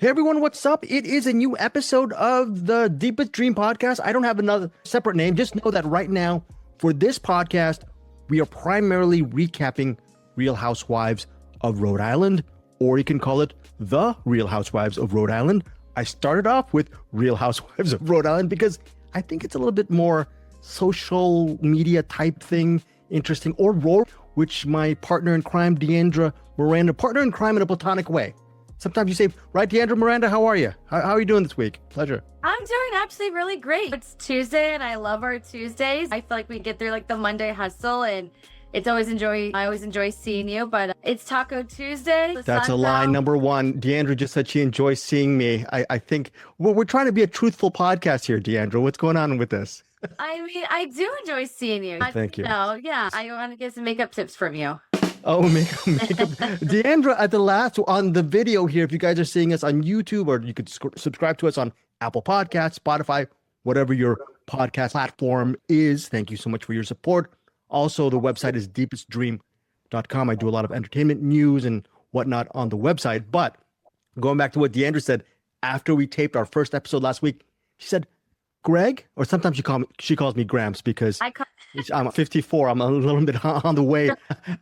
Hey everyone, what's up? It is a new episode of the Deepest Dream podcast. I don't have another separate name. Just know that right now, for this podcast, we are primarily recapping Real Housewives of Rhode Island, or you can call it The Real Housewives of Rhode Island. I started off with Real Housewives of Rhode Island because I think it's a little bit more social media type thing, interesting, or RHORI, which my partner in crime, Deandra Miranda, partner in crime in a platonic way. Sometimes you say, right, Deandra Miranda, how are you? How are you doing this week? Pleasure. I'm doing actually really great. It's Tuesday and I love our Tuesdays. I feel like we get through like the Monday hustle and I always enjoy seeing you, but it's Taco Tuesday. That's a lie. Number one, Deandra just said she enjoys seeing me. I think we're trying to be a truthful podcast here, Deandra. What's going on with this? I mean, I do enjoy seeing you. Thank you. Yeah. I want to get some makeup tips from you. Oh, makeup. Deandra, at the last, on the video here, if you guys are seeing us on YouTube, or you could subscribe to us on Apple Podcasts, Spotify, whatever your podcast platform is. Thank you so much for your support. Also, the website is deepestdream.com. I do a lot of entertainment news and whatnot on the website. But going back to what Deandra said, after we taped our first episode last week, she said, Greg, or sometimes she calls me Gramps because I'm 54. I'm a little bit on the way.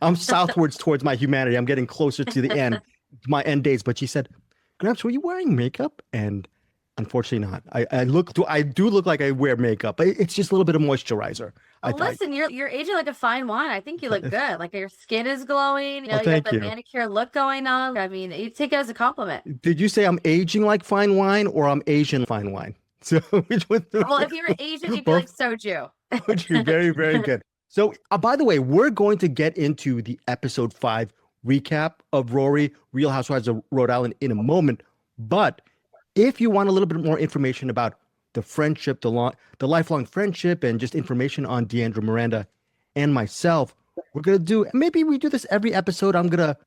I'm southwards towards my humanity. I'm getting closer to the end, my end days. But she said, Gramps, were you wearing makeup? And unfortunately not. I do look like I wear makeup, but it's just a little bit of moisturizer. Listen, you're aging like a fine wine. I think you look good. Like your skin is glowing. You got the manicure look going on. I mean, you take it as a compliment. Did you say I'm aging like fine wine or I'm Asian fine wine? So which one? Well, if you're Asian, you'd be like soju. Soju, very, very good. So, by the way, we're going to get into the episode 5 recap of RHORI, Real Housewives of Rhode Island, in a moment. But if you want a little bit more information about the friendship, the lifelong friendship, and just information on Deandra Miranda and myself, we're going to do, maybe we do this every episode. I'm going to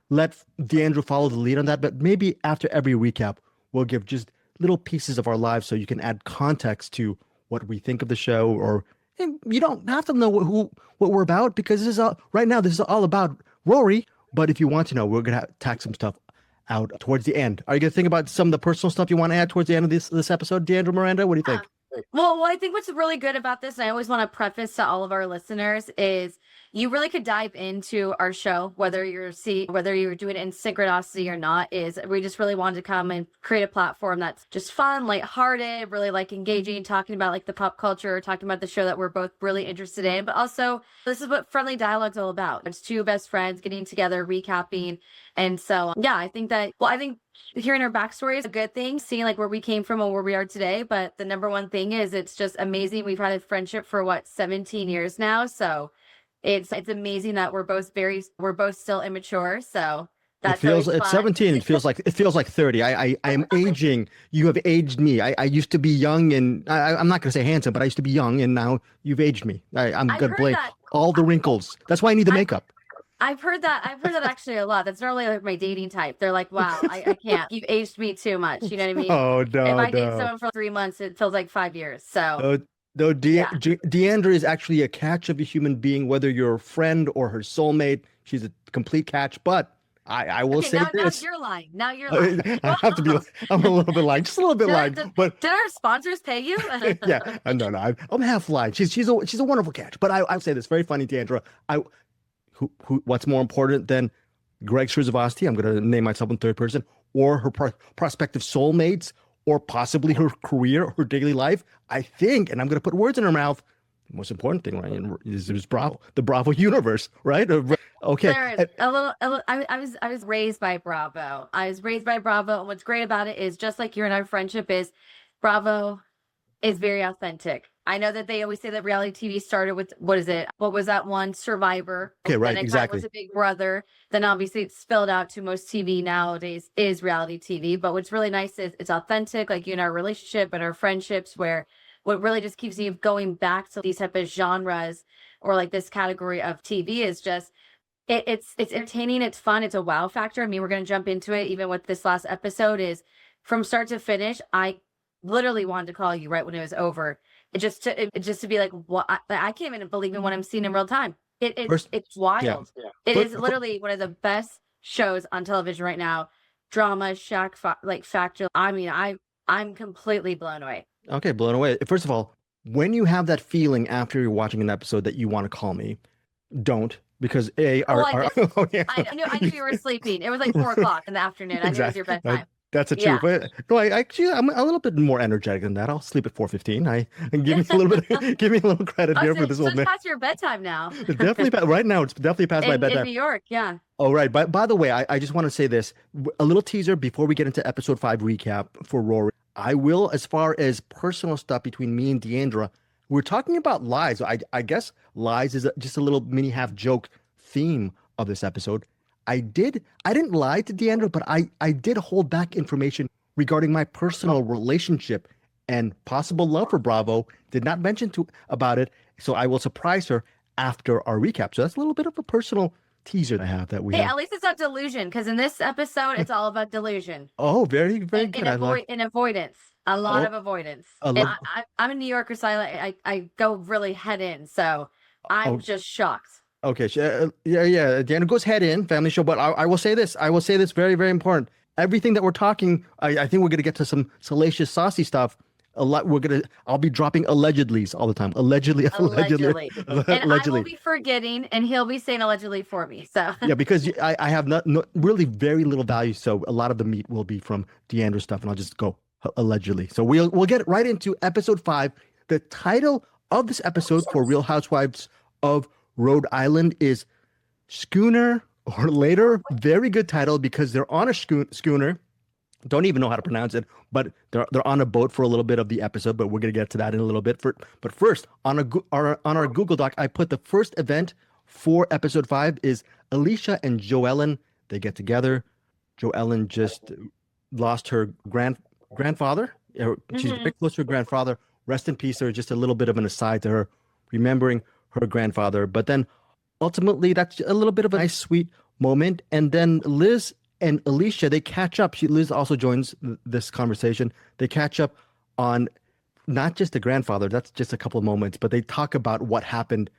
let Deandra follow the lead on that. But maybe after every recap, we'll give just little pieces of our lives so you can add context to what we think of the show, or you don't have to know what we're about, because this is right now this is all about RHORI. But if you want to know, we're gonna tack some stuff out towards the end. Are you gonna think about some of the personal stuff you want to add towards the end of this episode, Deandra Miranda? What do you think? Well, I think what's really good about this, and I always want to preface to all of our listeners, is you really could dive into our show, whether you're doing it in synchronicity or not. Is we just really wanted to come and create a platform that's just fun, lighthearted, really like engaging, talking about like the pop culture, talking about the show that we're both really interested in. But also, this is what friendly dialogue's all about. It's two best friends getting together, recapping. And so, yeah, I think hearing our backstory is a good thing, seeing like where we came from and where we are today. But the number one thing is it's just amazing. We've had a friendship for 17 years now. So it's amazing that we're both still immature. So that's it's 17. It feels like 30. I am aging. You have aged me. I used to be young, and I'm not gonna say handsome, but I used to be young, and now you've aged me. I'm gonna blame all the wrinkles. That's why I need the makeup. I've heard that actually a lot. That's normally like my dating type. They're like, wow, I can't. You've aged me too much. You know what I mean? Oh, no. If I date someone for 3 months, it feels like 5 years. So Deandra is actually a catch of a human being, whether you're a friend or her soulmate. She's a complete catch. But I will say this. Now you're lying. Now you're lying. I have to be. I'm a little bit lying, just a little bit lying. But did our sponsors pay you? Yeah, no. I'm half lying. She's a wonderful catch. But I'll say this, very funny, Deandra. What's more important than Greg Strzavosty? I'm going to name myself in third person, or her prospective soulmates, or possibly her career or her daily life. I think, and I'm going to put words in her mouth, the most important thing, right, is Bravo, the Bravo universe, right? Okay. I was raised by Bravo. And what's great about it is, just like you and our friendship is, Bravo is very authentic. I know that they always say that reality TV started with, what was that one? Survivor. Okay, right, then exactly. was a Big Brother. Then obviously it's spilled out to most TV nowadays is reality TV. But what's really nice is it's authentic, like you and our relationship and our friendships, where what really just keeps you going back to these type of genres or like this category of TV is just, it's entertaining, it's fun, it's a wow factor. I mean, we're going to jump into it. Even with this last episode, is from start to finish, I literally wanted to call you right when it was over. It just to be like, what? I can't even believe in what I'm seeing in real time. It's wild. Yeah. It is literally one of the best shows on television right now. drama, factor. I mean, I'm completely blown away. Okay, blown away. First of all, when you have that feeling after you're watching an episode that you want to call me, don't, because oh, yeah. I knew you were sleeping. It was like 4 o'clock in the afternoon. I knew it was your bedtime. That's the truth. But no, I'm a little bit more energetic than that. I'll sleep at 4:15. Give me a little bit, give me a little credit here for this old man. It's past your bedtime now. Right now, it's definitely past my bedtime. In New York, yeah. Oh, right. By the way, I just want to say this, a little teaser before we get into episode 5 recap for RHORI. I will, as far as personal stuff between me and Deandra, we're talking about lies. I guess lies is just a little mini half joke theme of this episode. I didn't lie to Deandra, but I did hold back information regarding my personal relationship and possible love for Bravo. Did not mention about it, so I will surprise her after our recap. So that's a little bit of a personal teaser I have that we have. At least it's not delusion, because in this episode, it's all about delusion. Oh, very, very good. In avoidance. A lot of avoidance. I'm a New Yorker, so I go really head in, so I'm just shocked. Okay, yeah. Deandra goes head in, family show, but I will say this. Very, very important. Everything that we're talking, I think we're going to get to some salacious, saucy stuff. A lot. I'll be dropping allegedlys all the time. Allegedly. And I will be forgetting, and he'll be saying allegedly for me. So yeah, because I have really very little value. So a lot of the meat will be from Deandra's stuff, and I'll just go allegedly. So we'll get right into episode 5. The title of this episode for Real Housewives of Rhode Island is Schooner or Later. Very good title because they're on a schooner. Don't even know how to pronounce it, but they're on a boat for a little bit of the episode, but we're going to get to that in a little bit. But first, on our Google Doc, I put the first event for episode 5 is Seacia and Jo-Ellen. They get together. Jo-Ellen just lost her grandfather. She's very close to her grandfather. Rest in peace. There's just a little bit of an aside to her remembering her grandfather. But then ultimately, that's a little bit of a nice, sweet moment. And then Liz and Seacia, they catch up. Liz also joins this conversation. They catch up on not just the grandfather, that's just a couple of moments, but they talk about what happened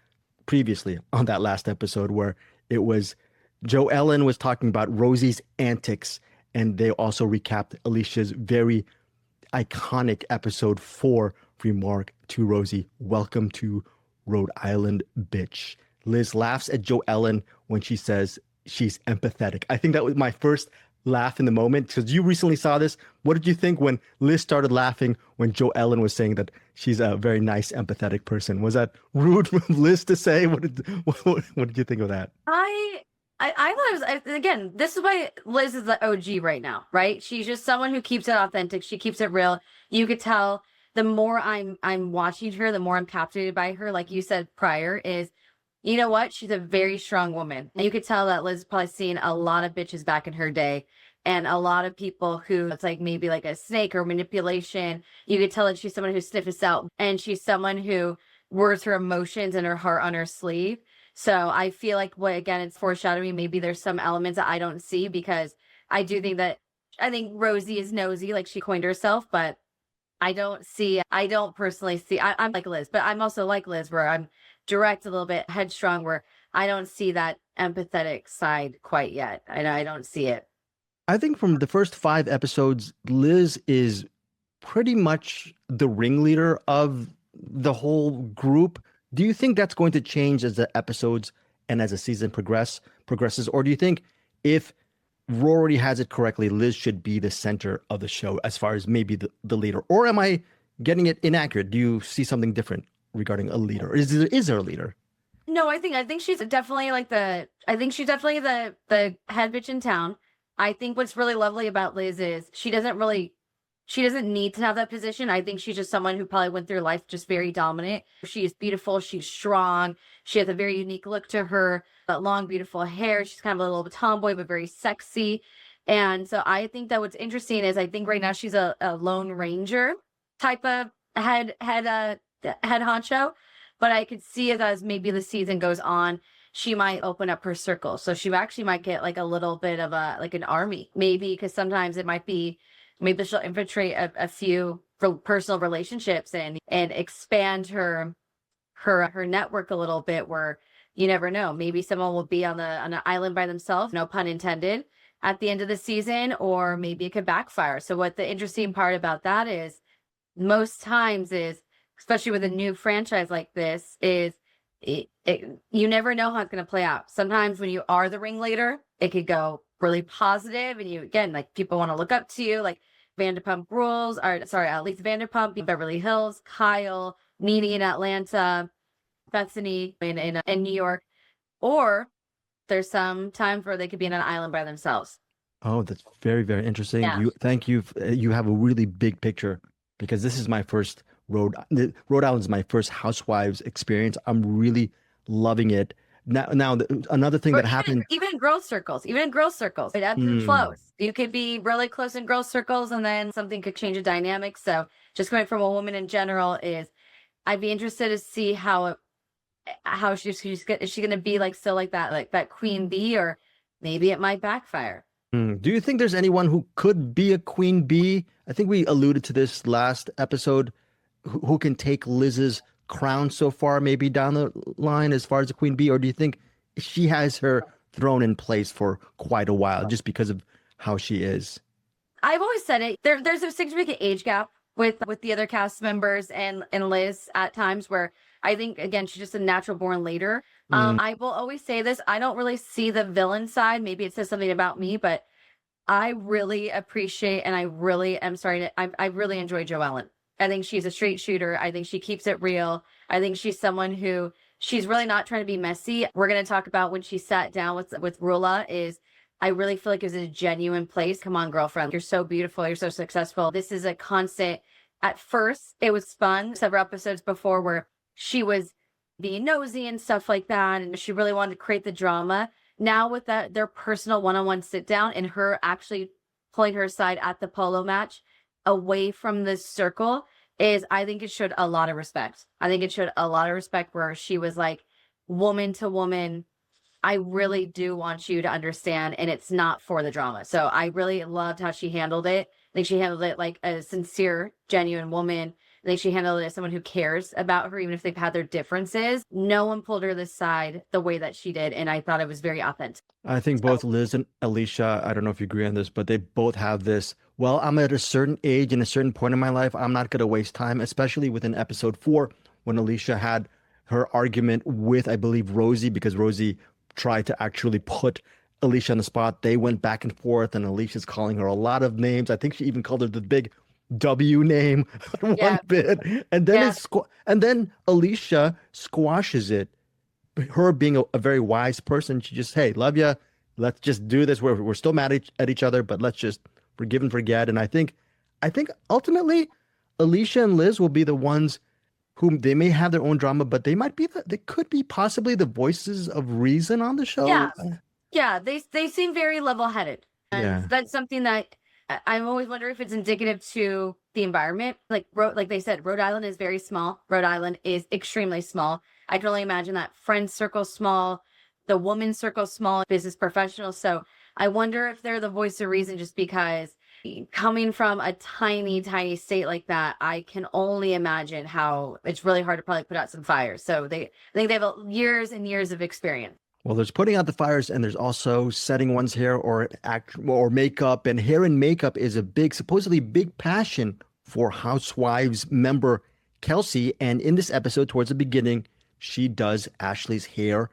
previously on that last episode where it was Jo-Ellen was talking about Rosie's antics, and they also recapped Alicia's very iconic episode 4 remark to Rosie, "Welcome to Rhode Island, bitch." Liz laughs at Jo-Ellen when she says she's empathetic. I think that was my first laugh in the moment because you recently saw this. What did you think when Liz started laughing when Jo-Ellen was saying that she's a very nice, empathetic person? Was that rude from Liz to say? What did you think of that? I thought it was, again, this is why Liz is the OG right now, right? She's just someone who keeps it authentic. She keeps it real. You could tell the more I'm watching her, the more I'm captivated by her. Like you said prior, is you know what? She's a very strong woman. And you could tell that Liz has probably seen a lot of bitches back in her day and a lot of people who it's like maybe like a snake or manipulation. You could tell that she's someone who sniffs out, and she's someone who wears her emotions and her heart on her sleeve. So I feel like again, it's foreshadowing. Maybe there's some elements that I don't see because I think Rosie is nosy, like she coined herself, but I don't personally see, I'm like Liz, but I'm also like Liz where I'm direct, a little bit headstrong, where I don't see that empathetic side quite yet. I don't see it. I think from the first 5 episodes, Liz is pretty much the ringleader of the whole group. Do you think that's going to change as the episodes and as the season progresses? Or do you think if RHORI has it correctly, Liz should be the center of the show as far as maybe the leader? Or am I getting it inaccurate? Do you see something different regarding a leader? Is there a leader? No, I think she's definitely the head bitch in town. I think what's really lovely about Liz is she doesn't need to have that position. I think she's just someone who probably went through life just very dominant. She is beautiful. She's strong. She has a very unique look to her. That long, beautiful hair. She's kind of a little bit tomboy, but very sexy. And so I think that what's interesting is I think right now she's a Lone Ranger type of head honcho. But I could see as maybe the season goes on, she might open up her circle. So she actually might get like a little bit of an army, maybe, because sometimes it might be, maybe she'll infiltrate a few personal relationships and expand her network a little bit, where you never know. Maybe someone will be on an island by themselves, no pun intended, at the end of the season, or maybe it could backfire. So what the interesting part about that is, most times is, especially with a new franchise like this, is you never know how it's going to play out. Sometimes when you are the ringleader, it could go really positive, and you, again, like, people want to look up to you, like Vanderpump Rules, or sorry, at least Vanderpump, Beverly Hills, Kyle, Nene in Atlanta, Bethany in New York, or there's some times where they could be in an island by themselves. Oh, that's very, very interesting. Yeah. Thank you. You have a really big picture, because this is my first Rhode Island is my first Housewives experience. I'm really loving it. Now, another thing that happened, even in girls' circles, it ebbs and flows. You could be really close in girls' circles, and then something could change the dynamic. So, just coming from a woman in general, I'd be interested to see how is she going to be like still like that queen bee, or maybe it might backfire. Do you think there's anyone who could be a queen bee? I think we alluded to this last episode. Who can take Liz's crown so far, maybe down the line as far as the queen bee? Or do you think she has her throne in place for quite a while just because of how she is? I've always said it. There's a significant age gap with the other cast members and Liz at times, where I think, again, she's just a natural born leader. I will always say this. I don't really see the villain side. Maybe it says something about me, but I really appreciate, and I really enjoy Jo-Ellen. I think she's a straight shooter. I think she keeps it real. I think she's someone who, she's really not trying to be messy. We're going to talk about when she sat down with Rulla, I really feel like it was a genuine place. Come on, girlfriend. You're so beautiful. You're so successful. This is a constant. At first, it was fun. Several episodes before, where she was being nosy and stuff like that, and she really wanted to create the drama. Now with their personal one-on-one sit down, and her actually pulling her aside at the polo match, away from the circle, I think it showed a lot of respect. I think it showed a lot of respect, where she was like, woman to woman, I really do want you to understand, and it's not for the drama. So I really loved how she handled it. I think she handled it like a sincere, genuine woman. I think she handled it as someone who cares about her, even if they've had their differences. No one pulled her this side the way that she did, and I thought it was very authentic. I think both Liz and Alicia, I don't know if you agree on this, but they both have this, well, I'm at a certain age and a certain point in my life, I'm not going to waste time, especially within episode 4, when Alicia had her argument with, I believe, Rosie, because Rosie tried to actually put Alicia on the spot. They went back and forth, and Alicia's calling her a lot of names. I think she even called her the big W name on one bit, and then and then Alicia squashes it. Her being a very wise person, she just, hey, love ya, let's just do this. We're still mad at each other, but let's just forgive and forget. And I think ultimately Alicia and Liz will be the ones whom they may have their own drama, but they could be possibly the voices of reason on the show. Yeah, they seem very level-headed, and that's something that I always wonder if it's indicative to the environment. Like they said, Rhode Island is very small. Rhode Island is extremely small. I can only imagine that friend circle small, the woman circle small, business professionals. So I wonder if they're the voice of reason, just because coming from a tiny, tiny state like that, I can only imagine how it's really hard to probably put out some fires. So I think they have years and years of experience. Well, there's putting out the fires, and there's also setting one's hair or makeup. And hair and makeup is a supposedly big passion for Housewives member Kelsey. And in this episode, towards the beginning, she does Ashley's hair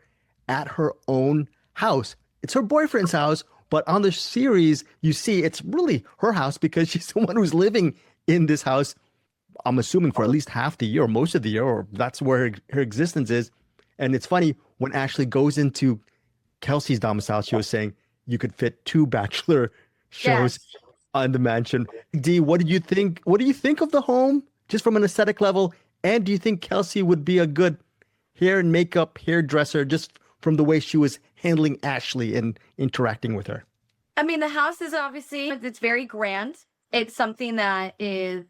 at her own house. It's her boyfriend's house, but on the series, you see it's really her house, because she's the one who's living in this house, I'm assuming, for at least half the year, or most of the year, or that's where her existence is. And it's funny, when Ashley goes into Kelsey's domicile, she was saying you could fit 2 Bachelor shows on the mansion. Dee, what did you think? What do you think of the home, just from an aesthetic level? And do you think Kelsey would be a good hair and makeup hairdresser, just from the way she was handling Ashley and interacting with her? I mean, the house is it's very grand. It's something that is,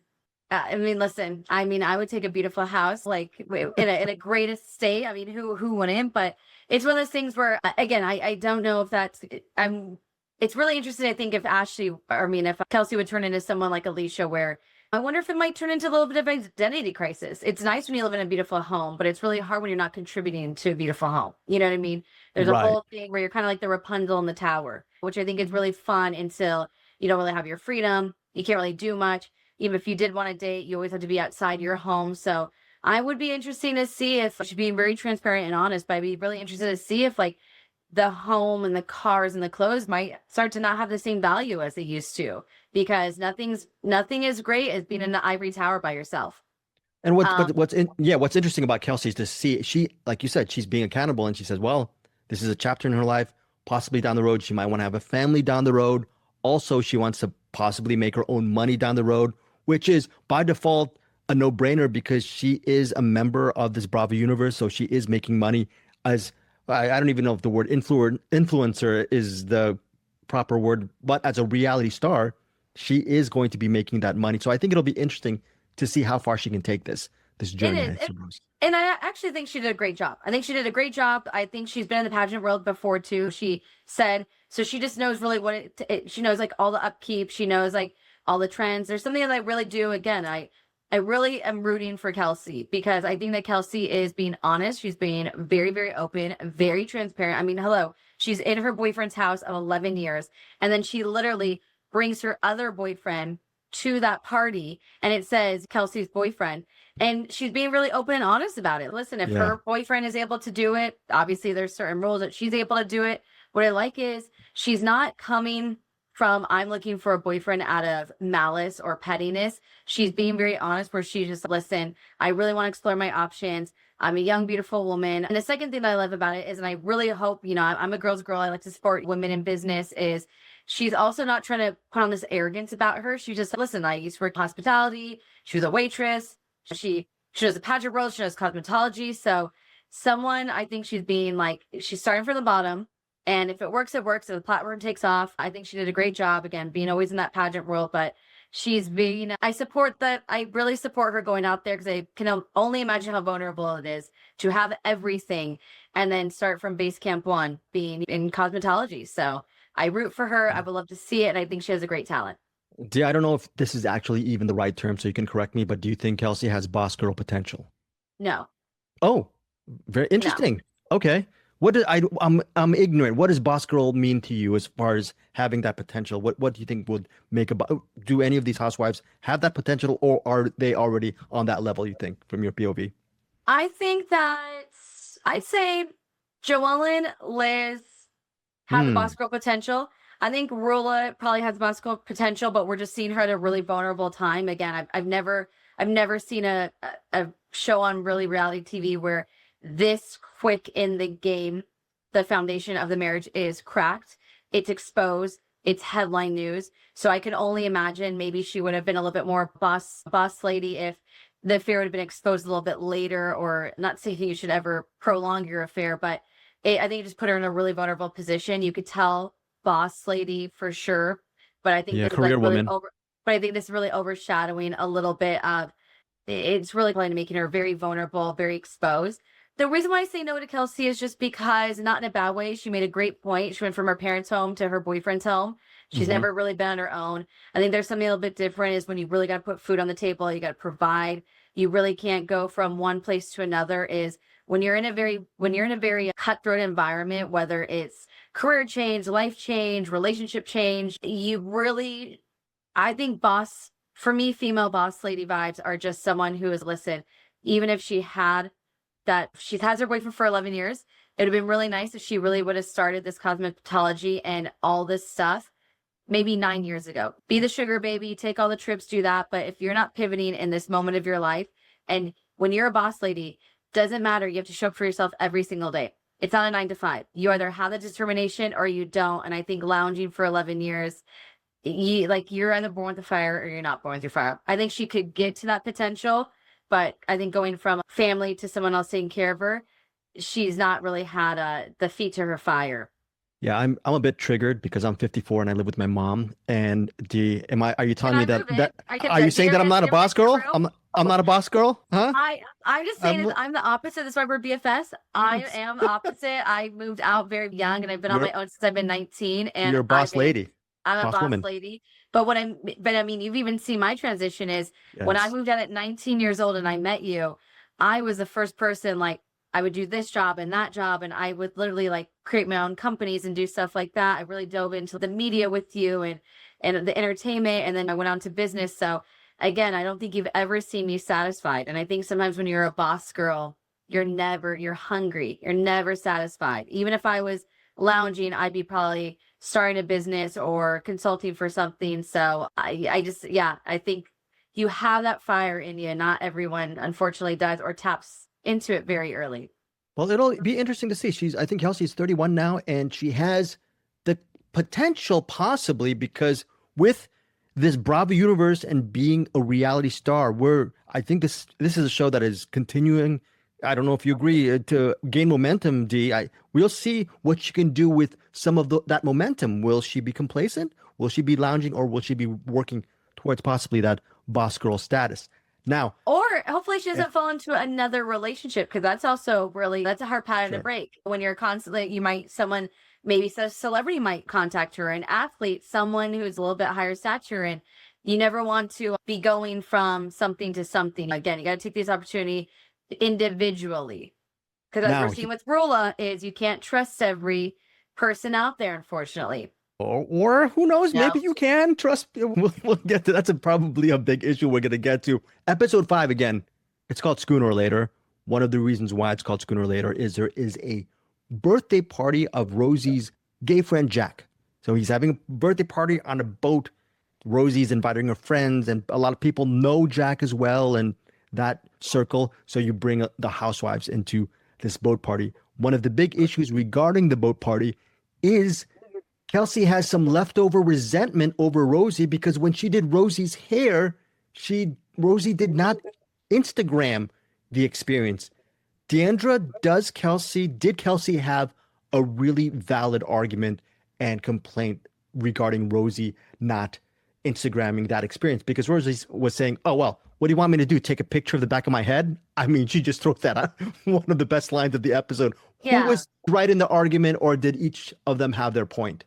listen, I would take a beautiful house, like in a great estate. I mean, who wouldn't? But it's one of those things where, again, I don't know if it's really interesting. I think if if Kelsey would turn into someone like Alicia, where I wonder if it might turn into a little bit of an identity crisis. It's nice when you live in a beautiful home, but it's really hard when you're not contributing to a beautiful home. You know what I mean? There's a Right. whole thing where you're kind of like the Rapunzel in the tower, which I think is really fun until you don't really have your freedom. You can't really do much. Even if you did want to date, you always have to be outside your home. So I would be interesting to see if she's being very transparent and honest, but I'd be really interested to see if like the home and the cars and the clothes might start to not have the same value as they used to, because nothing is great as being in the ivory tower by yourself. And Um, what's interesting about Kelsey is to see she, like you said, she's being accountable, and she says, well, this is a chapter in her life. Possibly down the road, she might want to have a family down the road. Also, she wants to possibly make her own money down the road, which is by default a no-brainer because she is a member of this Bravo universe, so she is making money as I don't even know if the word influencer is the proper word, but as a reality star, she is going to be making that money. So I think it'll be interesting to see how far she can take this it journey, is. I suppose. And I actually think she did a great job. I think she did a great job. I think she's been in the pageant world before too. She said, so she just knows really what she knows, like all the upkeep. She knows like all the trends. There's something that I really do. Again, I really am rooting for Kelsey because I think that Kelsey is being honest. She's being very, very open, very transparent. I mean, hello, she's in her boyfriend's house of 11 years. And then she literally brings her other boyfriend to that party and it says Kelsey's boyfriend. And she's being really open and honest about it. Listen, if Yeah. her boyfriend is able to do it, obviously there's certain rules that she's able to do it. What I like is she's not coming from I'm looking for a boyfriend out of malice or pettiness. She's being very honest where she's just, listen, I really want to explore my options. I'm a young, beautiful woman. And the second thing that I love about it is, and I really hope, you know, I'm a girl's girl. I like to support women in business, is she's also not trying to put on this arrogance about her. She just, listen, I used to work in hospitality. She was a waitress. She knows the pageant world. She knows cosmetology. So someone, I think she's being like, she's starting from the bottom. And if it works, it works. If the platform takes off, I think she did a great job, again, being always in that pageant world. But she's being, I support that. I really support her going out there because I can only imagine how vulnerable it is to have everything and then start from base camp one being in cosmetology. So I root for her. I would love to see it. And I think she has a great talent. I don't know if this is actually even the right term, so you can correct me, but do you think Kelsey has boss girl potential? No, Oh, very no. interesting. Okay. What did I'm ignorant. What does boss girl mean to you as far as having that potential? What do you think would make about do any of these housewives have that potential or are they already on that level, you think, from your POV? I think that I'd say Jo-Ellen, Liz have the boss Hmm. girl potential. I think Rulla probably has boss girl potential, but we're just seeing her at a really vulnerable time. Again, I've never seen a show on really reality TV where this quick in the game, the foundation of the marriage is cracked. It's exposed. It's headline news. So I can only imagine maybe she would have been a little bit more boss lady if the affair would have been exposed a little bit later, or not saying you should ever prolong your affair, but I think it just put her in a really vulnerable position. You could tell boss lady for sure, but I think Yeah, this is like career really woman. but I think this is really overshadowing a little bit of it's really going to making her very vulnerable, very exposed. The reason why I say no to Kelsey is just because, not in a bad way, she made a great point. She went from her parents' home to her boyfriend's home. She's Hmm. never really been on her own. I think there's something a little bit different is when you really got to put food on the table, you got to provide. You really can't go from one place to another. Is when you're in a very cutthroat environment, whether it's career change, life change, relationship change, you really, I think for me, female boss lady vibes are just someone who is, listen, even if she's had her boyfriend for 11 years, it would have been really nice if she really would have started this cosmetology and all this stuff maybe 9 years ago. Be the sugar baby, take all the trips, do that. But if you're not pivoting in this moment of your life, and when you're a boss lady, doesn't matter. You have to show up for yourself every single day. It's not a 9 to 5. You either have the determination or you don't. And I think lounging for 11 years, you're either born with the fire or you're not born with your fire. I think she could get to that potential, but I think going from family to someone else taking care of her, she's not really had the feet to her fire. Yeah, I'm a bit triggered because I'm 54 and I live with my mom. And are you Can telling me I that move in? I can. are you saying that I'm not a Do you have boss an extra girl? room? I'm not a boss girl? Huh? I'm just saying is I'm I'm the opposite. That's why we're BFS. I am opposite. I moved out very young and I've been on you're my own since I've been 19 and you're a boss lady, I'm a boss boss woman. lady. But I mean, you've even seen my transition is when I moved out at 19 years old and I met you, I was the first person, like, I would do this job and that job, and I would literally like create my own companies and do stuff like that. I really dove into the media with you and the entertainment, and then I went on to business. So again, I don't think you've ever seen me satisfied. And I think sometimes when you're a boss girl, you're hungry. You're never satisfied. Even if I was lounging, I'd be probably starting a business or consulting for something. So I think you have that fire in you. Not everyone, unfortunately, does or taps into it very early. Well, it'll be interesting to see. I think Kelsey's 31 now, and she has the potential, possibly, because with this Bravo universe and being a reality star, I think this is a show that is continuing. I don't know if you agree, to gain momentum, D. We'll see what she can do with some of that momentum. Will she be complacent? Will she be lounging, or will she be working towards possibly that boss girl status? Now, or hopefully she doesn't fall into another relationship, because that's also that's a hard pattern to break. When you're constantly, maybe a celebrity might contact her, an athlete, someone who's a little bit higher stature, and you never want to be going from something to something. Again, you got to take this opportunity individually, because as we're seeing with Rulla, is you can't trust every person out there, unfortunately. Or who knows, maybe you can trust. We'll get to that's probably a big issue we're going to get to. Episode 5, again, it's called Schooner Later. One of the reasons why it's called Schooner Later is there is a birthday party of Rosie's gay friend Jack. So he's having a birthday party on a boat. Rosie's inviting her friends, and a lot of people know Jack as well, and that circle. So you bring the housewives into this boat party. One of the big issues regarding the boat party is Kelsey has some leftover resentment over Rosie, because when she did Rosie's hair, Rosie did not Instagram the experience. Deandra, did Kelsey have a really valid argument and complaint regarding Rosie not Instagramming that experience? Because Rosie was saying, oh, well, what do you want me to do? Take a picture of the back of my head? I mean, she just throws that out. One of the best lines of the episode. Yeah. Who was right in the argument, or did each of them have their point?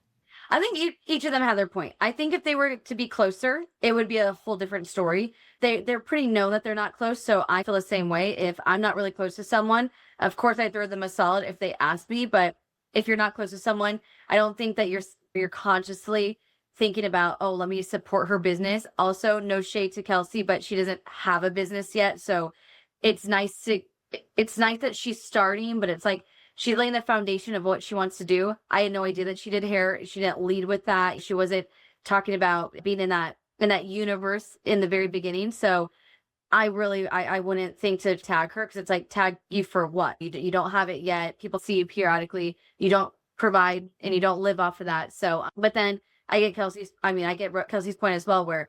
I think each of them had their point. I think if they were to be closer, it would be a whole different story. They're pretty known that they're not close, so I feel the same way. If I'm not really close to someone, of course I throw them a solid if they ask me. But if you're not close to someone, I don't think that you're consciously thinking about, oh, let me support her business. Also, no shade to Kelsey, but she doesn't have a business yet, so it's nice that she's starting, but it's like, she's laying the foundation of what she wants to do. I had no idea that she did hair. She didn't lead with that. She wasn't talking about being in that universe in the very beginning. So I wouldn't think to tag her, because it's like, tag you for what? You don't have it yet. People see you periodically. You don't provide, and you don't live off of that. So, but then I get Kelsey's point as well, where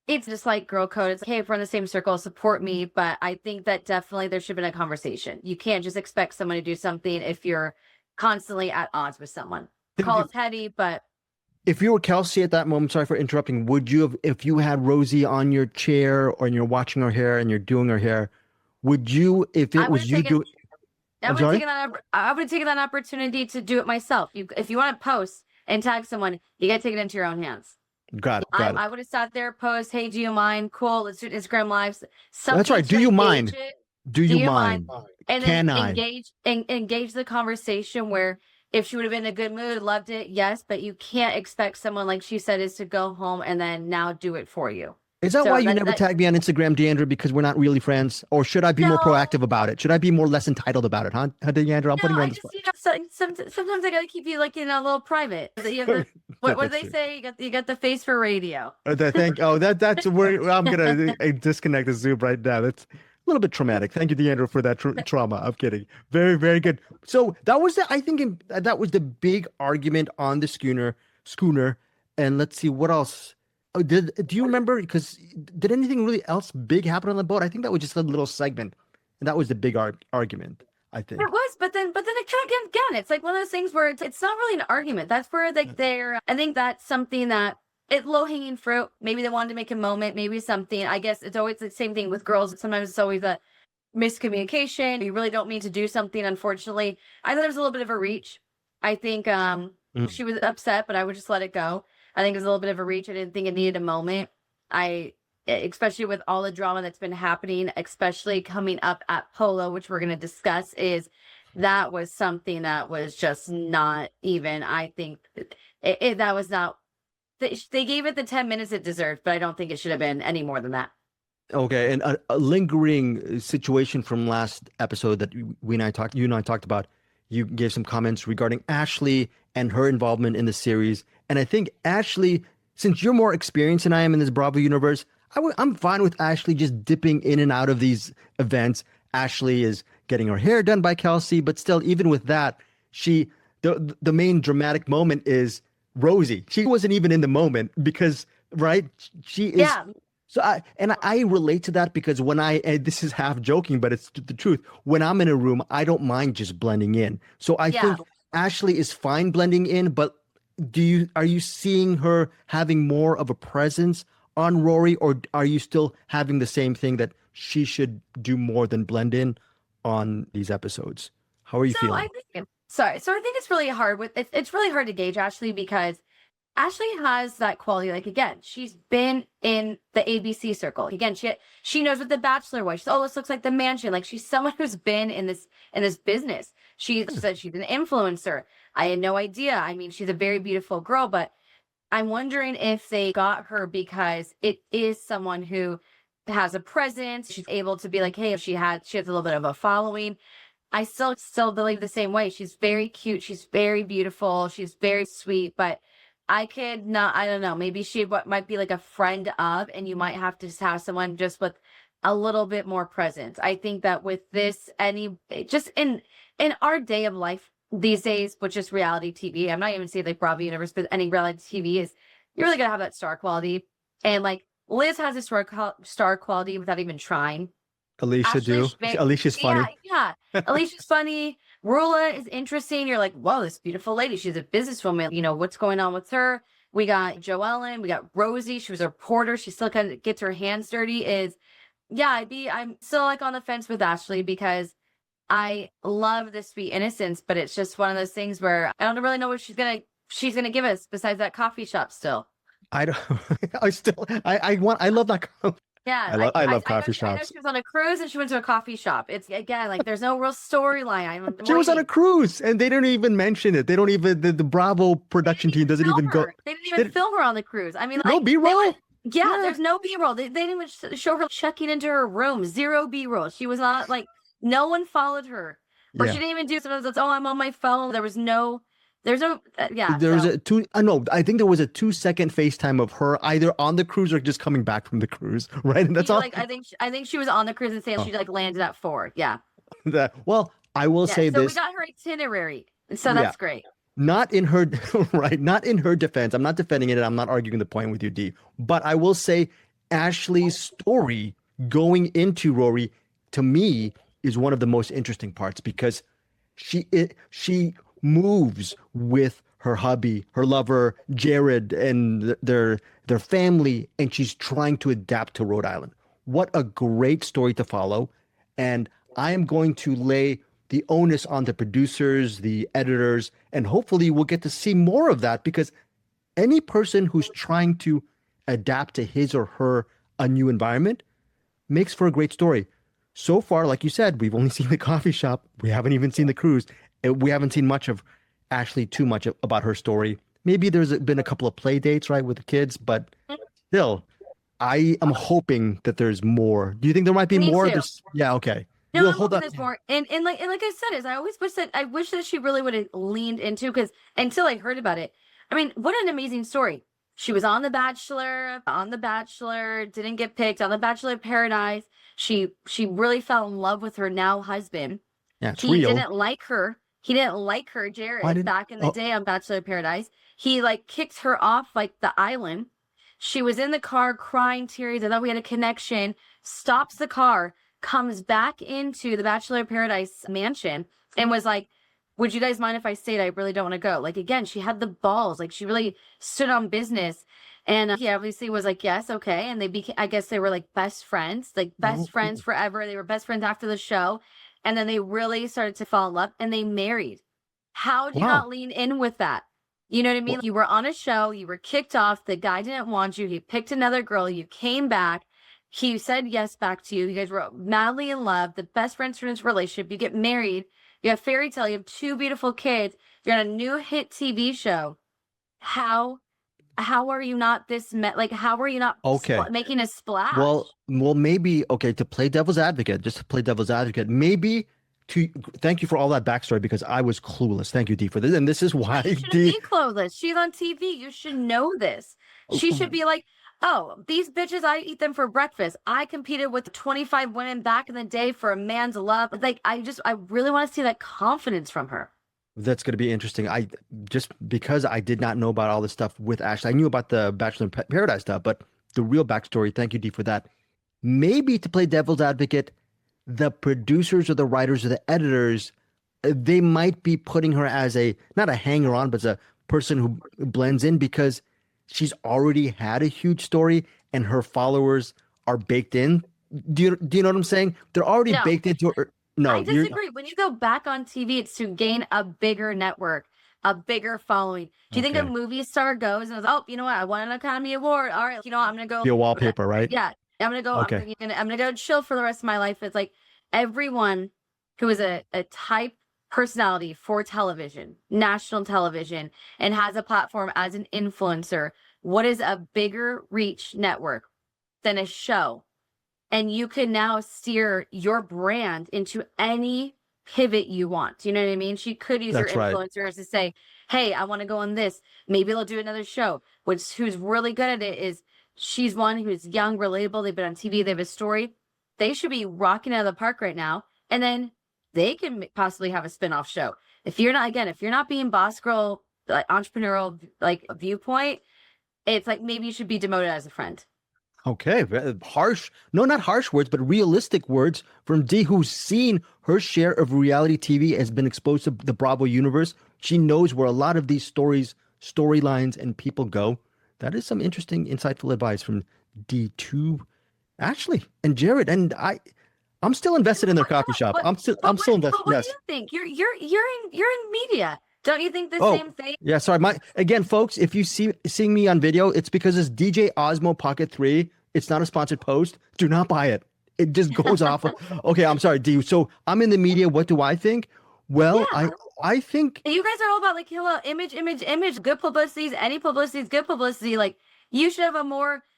it's just like girl code. It's like, hey, if we're in the same circle, support me. But I think that definitely there should have been a conversation. You can't just expect someone to do something if you're constantly at odds with someone. Call it petty, but if you were Kelsey at that moment, sorry for interrupting, would you have, if you had Rosie on your chair or you're watching her hair and you're doing her hair, would you, if it was you doing? I would have taken that opportunity to do it myself. If you want to post and tag someone, you got to take it into your own hands. Got it. I would have sat there, post, hey, do you mind? Cool, let's do Instagram lives. That's right. Do you mind? Do you mind? And then engage the conversation, where if she would have been in a good mood, loved it, yes, but you can't expect someone, like she said, is to go home and then now do it for you. Is that why you never tag me on Instagram, Deandra? Because we're not really friends? Or should I be more proactive about it? Should I be more less entitled about it, huh, Deandra? I'm putting you on the spot. Sometimes I gotta keep you like, a little private. You have what do they say? You got the face for radio. That's where I'm gonna disconnect the Zoom right now. That's a little bit traumatic. Thank you, Deandra, for that trauma. I'm kidding. Very, very good. So that was that was the big argument on the schooner. And let's see what else. Oh, do you remember? Because did anything really else big happen on the boat? I think that was just a little segment, and that was the big argument. I think it was, but then again, it's like one of those things where it's not really an argument. That's where they're. I think that's something that it's low hanging fruit. Maybe they wanted to make a moment. Maybe something. I guess it's always the same thing with girls. Sometimes it's always a miscommunication. You really don't mean to do something. Unfortunately, I thought it was a little bit of a reach. I think she was upset, but I would just let it go. I think it was a little bit of a reach. I didn't think it needed a moment. Especially with all the drama that's been happening, especially coming up at Polo, which we're going to discuss, that was something that was just not even, I think that was not, they gave it the 10 minutes it deserved, but I don't think it should have been any more than that. Okay, and a lingering situation from last episode that you and I talked about. You gave some comments regarding Ashley and her involvement in the series, and I think Ashley, since you're more experienced than I am in this Bravo universe, I'm fine with Ashley just dipping in and out of these events. Ashley is getting her hair done by Kelsey, but still, even with that, the main dramatic moment is Rosie. She wasn't even in the moment because, right? She is. Yeah. So I relate to that because and this is half joking, but it's the truth. When I'm in a room, I don't mind just blending in. So I think Ashley is fine blending in, but are you seeing her having more of a presence on RHORI, or are you still having the same thing that she should do more than blend in on these episodes? How are you feeling? So I think it's really hard it's really hard to gauge Ashley because Ashley has that quality. Like, again, she's been in the ABC circle. Again, she knows what the Bachelor was. She's, this looks like the mansion. Like, she's someone who's been in this business. She said she's an influencer. I had no idea. I mean, she's a very beautiful girl, but I'm wondering if they got her because it is someone who has a presence. She's able to be like, hey, if she has a little bit of a following. I still believe the same way. She's very cute. She's very beautiful. She's very sweet, but I don't know, maybe she might be like a friend of, and you might have to just have someone just with a little bit more presence. I think that with this, just in our day of life these days, which is reality TV, I'm not even saying like Bravo Universe, but any reality TV you're really gonna have that star quality. And like Liz has a star quality without even trying. Alicia's funny. Yeah. Alicia's funny. Rulla is interesting. You're like, whoa, this beautiful lady. She's a businesswoman. You know, what's going on with her? We got Jo-Ellen. We got Rosie. She was a reporter. She still kind of gets her hands dirty. I'm still like on the fence with Ashley because I love the sweet innocence, but it's just one of those things where I don't really know what she's gonna give us besides that coffee shop still. I don't, I love that. Yeah, I love coffee shops. I know she was on a cruise and she went to a coffee shop. It's again like there's no real storyline. She was on a cruise and they didn't even mention it. They don't even the Bravo production team doesn't even go. They didn't even film her on the cruise. I mean, no B-roll. Yeah, there's no B-roll. They didn't even show her checking into her room. Zero B-roll. She was not like no one followed her, or she didn't even do something that's I'm on my phone. There was no. I think there was a 2-second FaceTime of her either on the cruise or just coming back from the cruise, right? And that's all. Like I think she was on the cruise and saying she like landed at 4. Yeah. Well, I will say this. So we got her itinerary, so that's great. Not in her right, not in her defense. I'm not defending it. And I'm not arguing the point with you, D. But I will say, Ashley's story going into RHORI to me is one of the most interesting parts because she moves with her hubby, her lover, Jared, and their family, and she's trying to adapt to Rhode Island. What a great story to follow. And I am going to lay the onus on the producers, the editors, and hopefully we'll get to see more of that because any person who's trying to adapt to his or her a new environment makes for a great story. So far, like you said, we've only seen the coffee shop. We haven't even seen the cruise. We haven't seen much of Ashley, too much about her story. Maybe there's been a couple of play dates, right, with the kids, but still, I am hoping that there's more. Do you think there might be more? Yeah, okay. No, hold on. There's more. And like I said, I wish that she really would have leaned into because until I heard about it, I mean, what an amazing story. She was on The Bachelor, didn't get picked on The Bachelor in Paradise. She really fell in love with her now husband. Yeah, it's real. He didn't like her, Jared, back in the day on Bachelor in Paradise. He like kicked her off like the island. She was in the car crying tears. I thought we had a connection. Stops the car, comes back into the Bachelor in Paradise mansion and was like, would you guys mind if I stayed? I really don't want to go. Like, again, she had the balls. Like, she really stood on business. And he obviously was like, yes, okay. And I guess they were like best friends, friends forever. They were best friends after the show. And then they really started to fall in love and they married. How do you not lean in with that? You know what I mean? You were on a show, you were kicked off, the guy didn't want you, he picked another girl, you came back, he said yes back to you, you guys were madly in love, the best friends from his relationship, you get married, you have fairy tale, you have 2 beautiful kids, you're on a new hit TV show. How are you not how are you not Okay. making a splash? Well, maybe, okay, to play devil's advocate, just to play devil's advocate, maybe thank you for all that backstory because I was clueless. Thank you, D, for this. And this is why She shouldn't D. be clueless. She's on TV. You should know this. She should be like, oh, these bitches, I eat them for breakfast. I competed with 25 women back in the day for a man's love. Like, I really want to see that confidence from her. That's going to be interesting. I just because I did not know about all this stuff with Ashley, I knew about the Bachelor in Paradise stuff, but the real backstory, thank you, D, for that. Maybe to play devil's advocate, the producers or the writers or the editors, they might be putting her as not a hanger on, but as a person who blends in because she's already had a huge story and her followers are baked in. Do you know what I'm saying? They're already baked into her. No, I disagree. When you go back on TV, it's to gain a bigger network, a bigger following. Do you think a movie star goes and goes, oh, you know what? I won an Academy Award. All right, you know what? I'm going to go be a wallpaper, right? Yeah. I'm going to go, I'm going to go chill for the rest of my life. It's like everyone who is a type personality for television, national television, and has a platform as an influencer. What is a bigger reach network than a show? And you can now steer your brand into any pivot you want. You know what I mean? She could use her influencers to say, hey, I want to go on this. Maybe they'll do another show. Who's really good at it is she's one who's young, relatable. They've been on TV. They have a story. They should be rocking out of the park right now. And then they can possibly have a spinoff show. If you're not being boss girl, like entrepreneurial, like viewpoint, it's like maybe you should be demoted as a friend. Okay, harsh. No, not harsh words, but realistic words from D, who's seen her share of reality TV, has been exposed to the Bravo universe. She knows where a lot of these storylines, and people go. That is some interesting, insightful advice from D to Ashley and Jared. And I'm still invested in their coffee shop. I'm still invested. What do you think? You're in media. Don't you think the same thing? Yeah, sorry. Again, folks, if you seeing me on video, it's because it's DJ Osmo Pocket 3. It's not a sponsored post. Do not buy it. It just goes off. Okay, I'm sorry, D. So I'm in the media. What do I think? Well, yeah. I think you guys are all about like image. Good publicity is any publicity is good publicity. Like you should have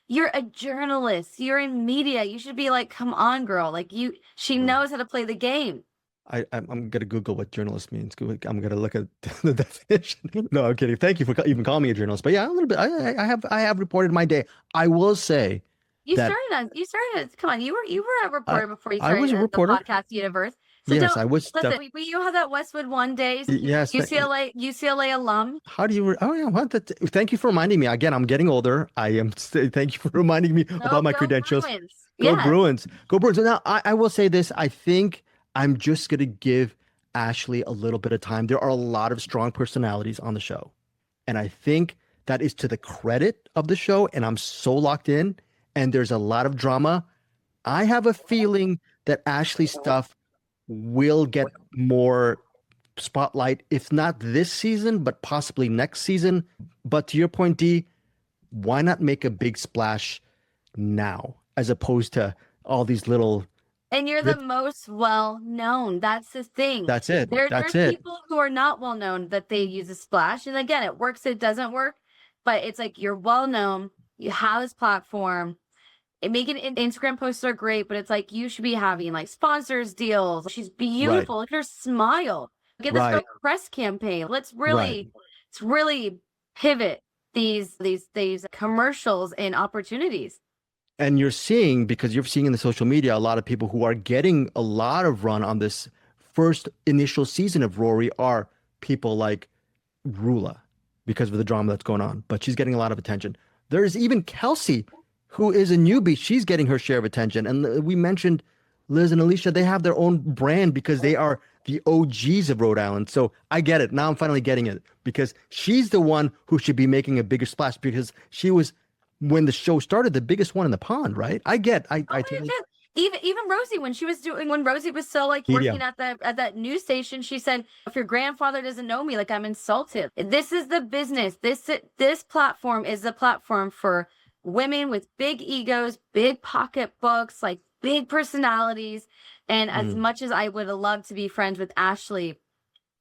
you're a journalist. You're in media. You should be like, come on, girl. Like she knows how to play the game. I'm gonna Google what journalist means. I'm gonna look at the definition. No, I'm kidding. Thank you for even calling me a journalist. But yeah, a little bit. I have reported my day. I will say you started. Come on, you were a reporter before you started. I was a reporter. The podcast universe. So yes, I was. Listen, you have that Westwood One days. Yes, UCLA alum. How do you? Oh yeah, what? Thank you for reminding me. Again, I'm getting older. Thank you for reminding me about my credentials. Bruins. Go Bruins. Go Bruins. Now I will say this. I think I'm just going to give Ashley a little bit of time. There are a lot of strong personalities on the show. And I think that is to the credit of the show. And I'm so locked in. And there's a lot of drama. I have a feeling that Ashley's stuff will get more spotlight, if not this season, but possibly next season. But to your point, D, why not make a big splash now as opposed to all these little... And you're the most well-known. That's the thing. That's it. There's people who are not well-known that they use a splash. And again, it works, it doesn't work. But it's like you're well-known. You have this platform. Making Instagram posts are great, but it's like you should be having like sponsors deals. She's beautiful. Look at her smile. Get this press campaign. Let's really pivot these commercials and opportunities. And you're seeing, because you're seeing in the social media, a lot of people who are getting a lot of run on this first initial season of RHORI are people like Rulla, because of the drama that's going on. But she's getting a lot of attention. There's even Kelsey, who is a newbie. She's getting her share of attention. And we mentioned Liz and Alicia. They have their own brand because they are the OGs of Rhode Island. So I get it. Now I'm finally getting it, because she's the one who should be making a bigger splash, because she was, when the show started, the biggest one in the pond, right? I Even Rosie, when Rosie was still like Media. working at that news station, she said, if your grandfather doesn't know me, like I'm insulted. This is the business. This platform is the platform for women with big egos, big pocketbooks, like big personalities. And as much as I would have loved to be friends with Ashley,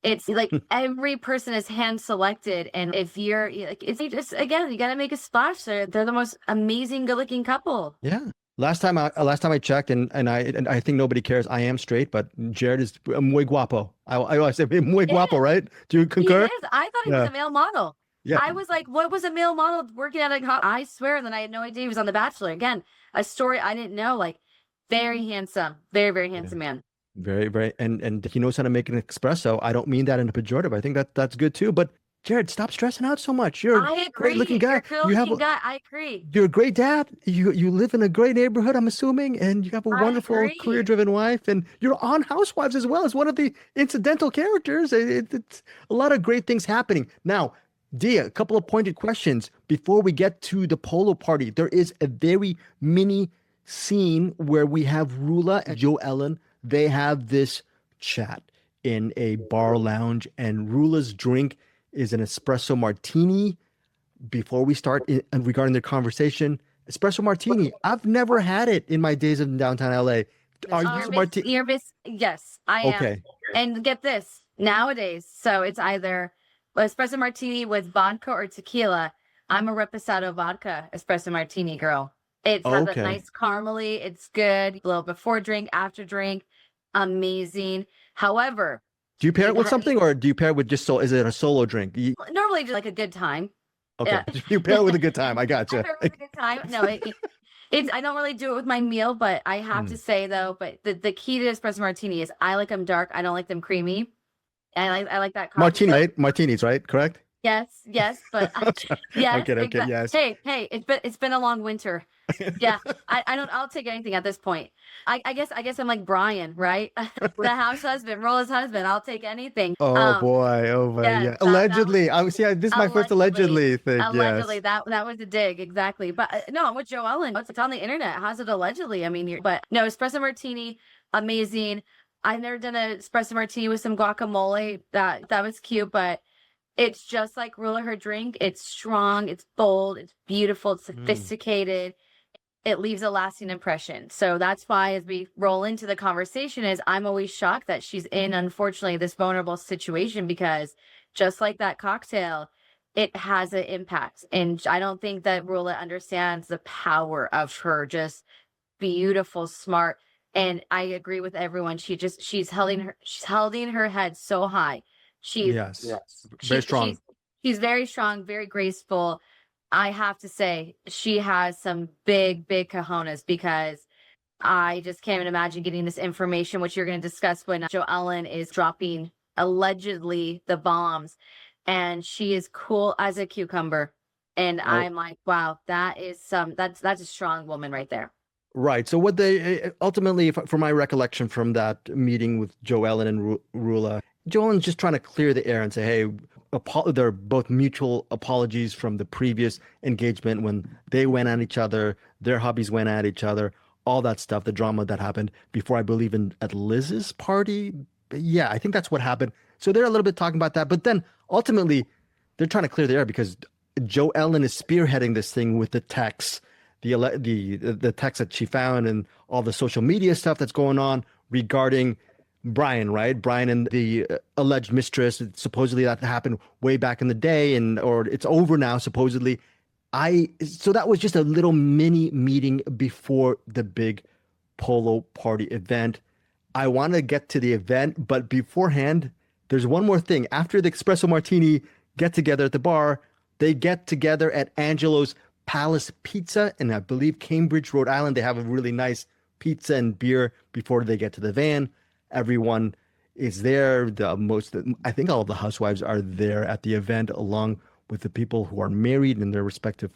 it's like every person is hand selected. And if you're like, it's just, again, you got to make a splash. They're the most amazing, good looking couple. Yeah. Last time I checked, and I think nobody cares. I am straight, but Jared is muy guapo. I say muy guapo, right? Do you concur? He is. I thought he was a male model. Yeah. I was like, what was a male model working at I swear, and then I had no idea he was on The Bachelor. Again, a story I didn't know. Like, very handsome, very, very handsome man. Very, very, and he knows how to make an espresso. I don't mean that in a pejorative. I think that's good too. But Jared, stop stressing out so much. You're a great-looking guy. I agree. You're a great dad. You live in a great neighborhood, I'm assuming, and you have a wonderful career-driven wife, and you're on Housewives as well as one of the incidental characters. It's a lot of great things happening. Now, Dia, a couple of pointed questions before we get to the polo party. There is a very mini scene where we have Rulla and Jo-Ellen. They have this chat in a bar lounge, and Rulla's drink is an espresso martini. Before we start regarding their conversation, espresso martini, I've never had it in my days in downtown LA. Are you martini? Yes, I am. Okay. And get this, nowadays, so it's either espresso martini with vodka or tequila. I'm a reposado vodka espresso martini girl. It has a nice caramely. It's good. A little before drink, after drink, amazing. However, do you pair it with something, or do you pair it with just is it a solo drink? Normally just like a good time. Okay. Yeah. You pair it with a good time. I gotcha. I pair it with a good time. No, it's I don't really do it with my meal, but I have to say though, but the key to espresso martini is I like them dark. I don't like them creamy. And I like that coffee. Martini, right? Martinis, right? Correct? Yes, but yes. Okay, yes. Hey, it's been a long winter. Yeah, I'll take anything at this point. I guess I'm like Brian, right? The house husband, Rulla's husband. I'll take anything. Oh boy, yeah. Allegedly, this is my first allegedly thing. Allegedly, yes. that was a dig, exactly. But no, with Jo-Ellen, it's on the internet. How's it allegedly? I mean, but no, espresso martini, amazing. I've never done an espresso martini with some guacamole. That was cute, but it's just like Rulla, her drink. It's strong, it's bold, it's beautiful, it's sophisticated. It leaves a lasting impression. So that's why as we roll into the conversation is I'm always shocked that she's in, unfortunately, this vulnerable situation, because just like that cocktail, it has an impact. And I don't think that Rulla understands the power of her just beautiful, smart. And I agree with everyone. She's holding her head so high. She's very strong. She's very strong, very graceful. I have to say, she has some big cojones, because I just can't even imagine getting this information, which you're going to discuss when Jo-Ellen is dropping allegedly the bombs, and she is cool as a cucumber. And I'm like, wow, that's a strong woman right there. Right. So what they ultimately, from my recollection from that meeting with Jo-Ellen and Rulla, Jo-Ellen's just trying to clear the air and say, hey, they're both mutual apologies from the previous engagement when they went at each other, their hubbies went at each other, all that stuff, the drama that happened before, I believe, at Liz's party. Yeah, I think that's what happened. So they're a little bit talking about that. But then ultimately, they're trying to clear the air because Jo-Ellen is spearheading this thing with the texts, the text that she found and all the social media stuff that's going on regarding Brian, right? Brian and the alleged mistress. Supposedly that happened way back in the day, or it's over now, supposedly. So that was just a little mini meeting before the big polo party event. I want to get to the event, but beforehand, there's one more thing. After the espresso martini get together at the bar, they get together at Angelo's Palace Pizza, and I believe Cambridge, Rhode Island. They have a really nice pizza and beer before they get to the van. Everyone is there. I think all of the housewives are there at the event, along with the people who are married and their respective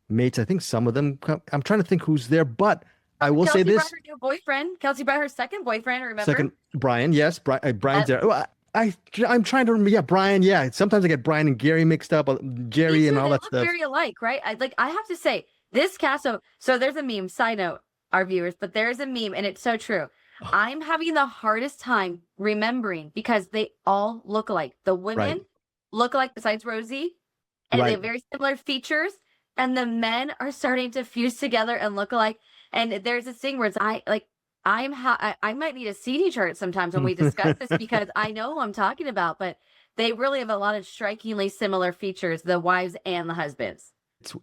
mates. I think some of them, I'm trying to think who's there, but I will say this. Kelsey brought her new boyfriend. Kelsey brought her second boyfriend, remember? Brian, yes. Brian's there. I'm trying to remember. Yeah, Brian. Yeah. Sometimes I get Brian and Gary mixed up. Jerry and all that stuff. Very alike, right? I have to say, this cast. So there's a meme. Side note. our viewers, but there's a meme and it's so true. I'm having the hardest time remembering because they all look alike. The women look alike besides Rosie, and they have very similar features. And the men are starting to fuse together and look alike. And there's this thing where it's I might need a CD chart sometimes when we discuss this because I know who I'm talking about, but they really have a lot of strikingly similar features, the wives and the husbands.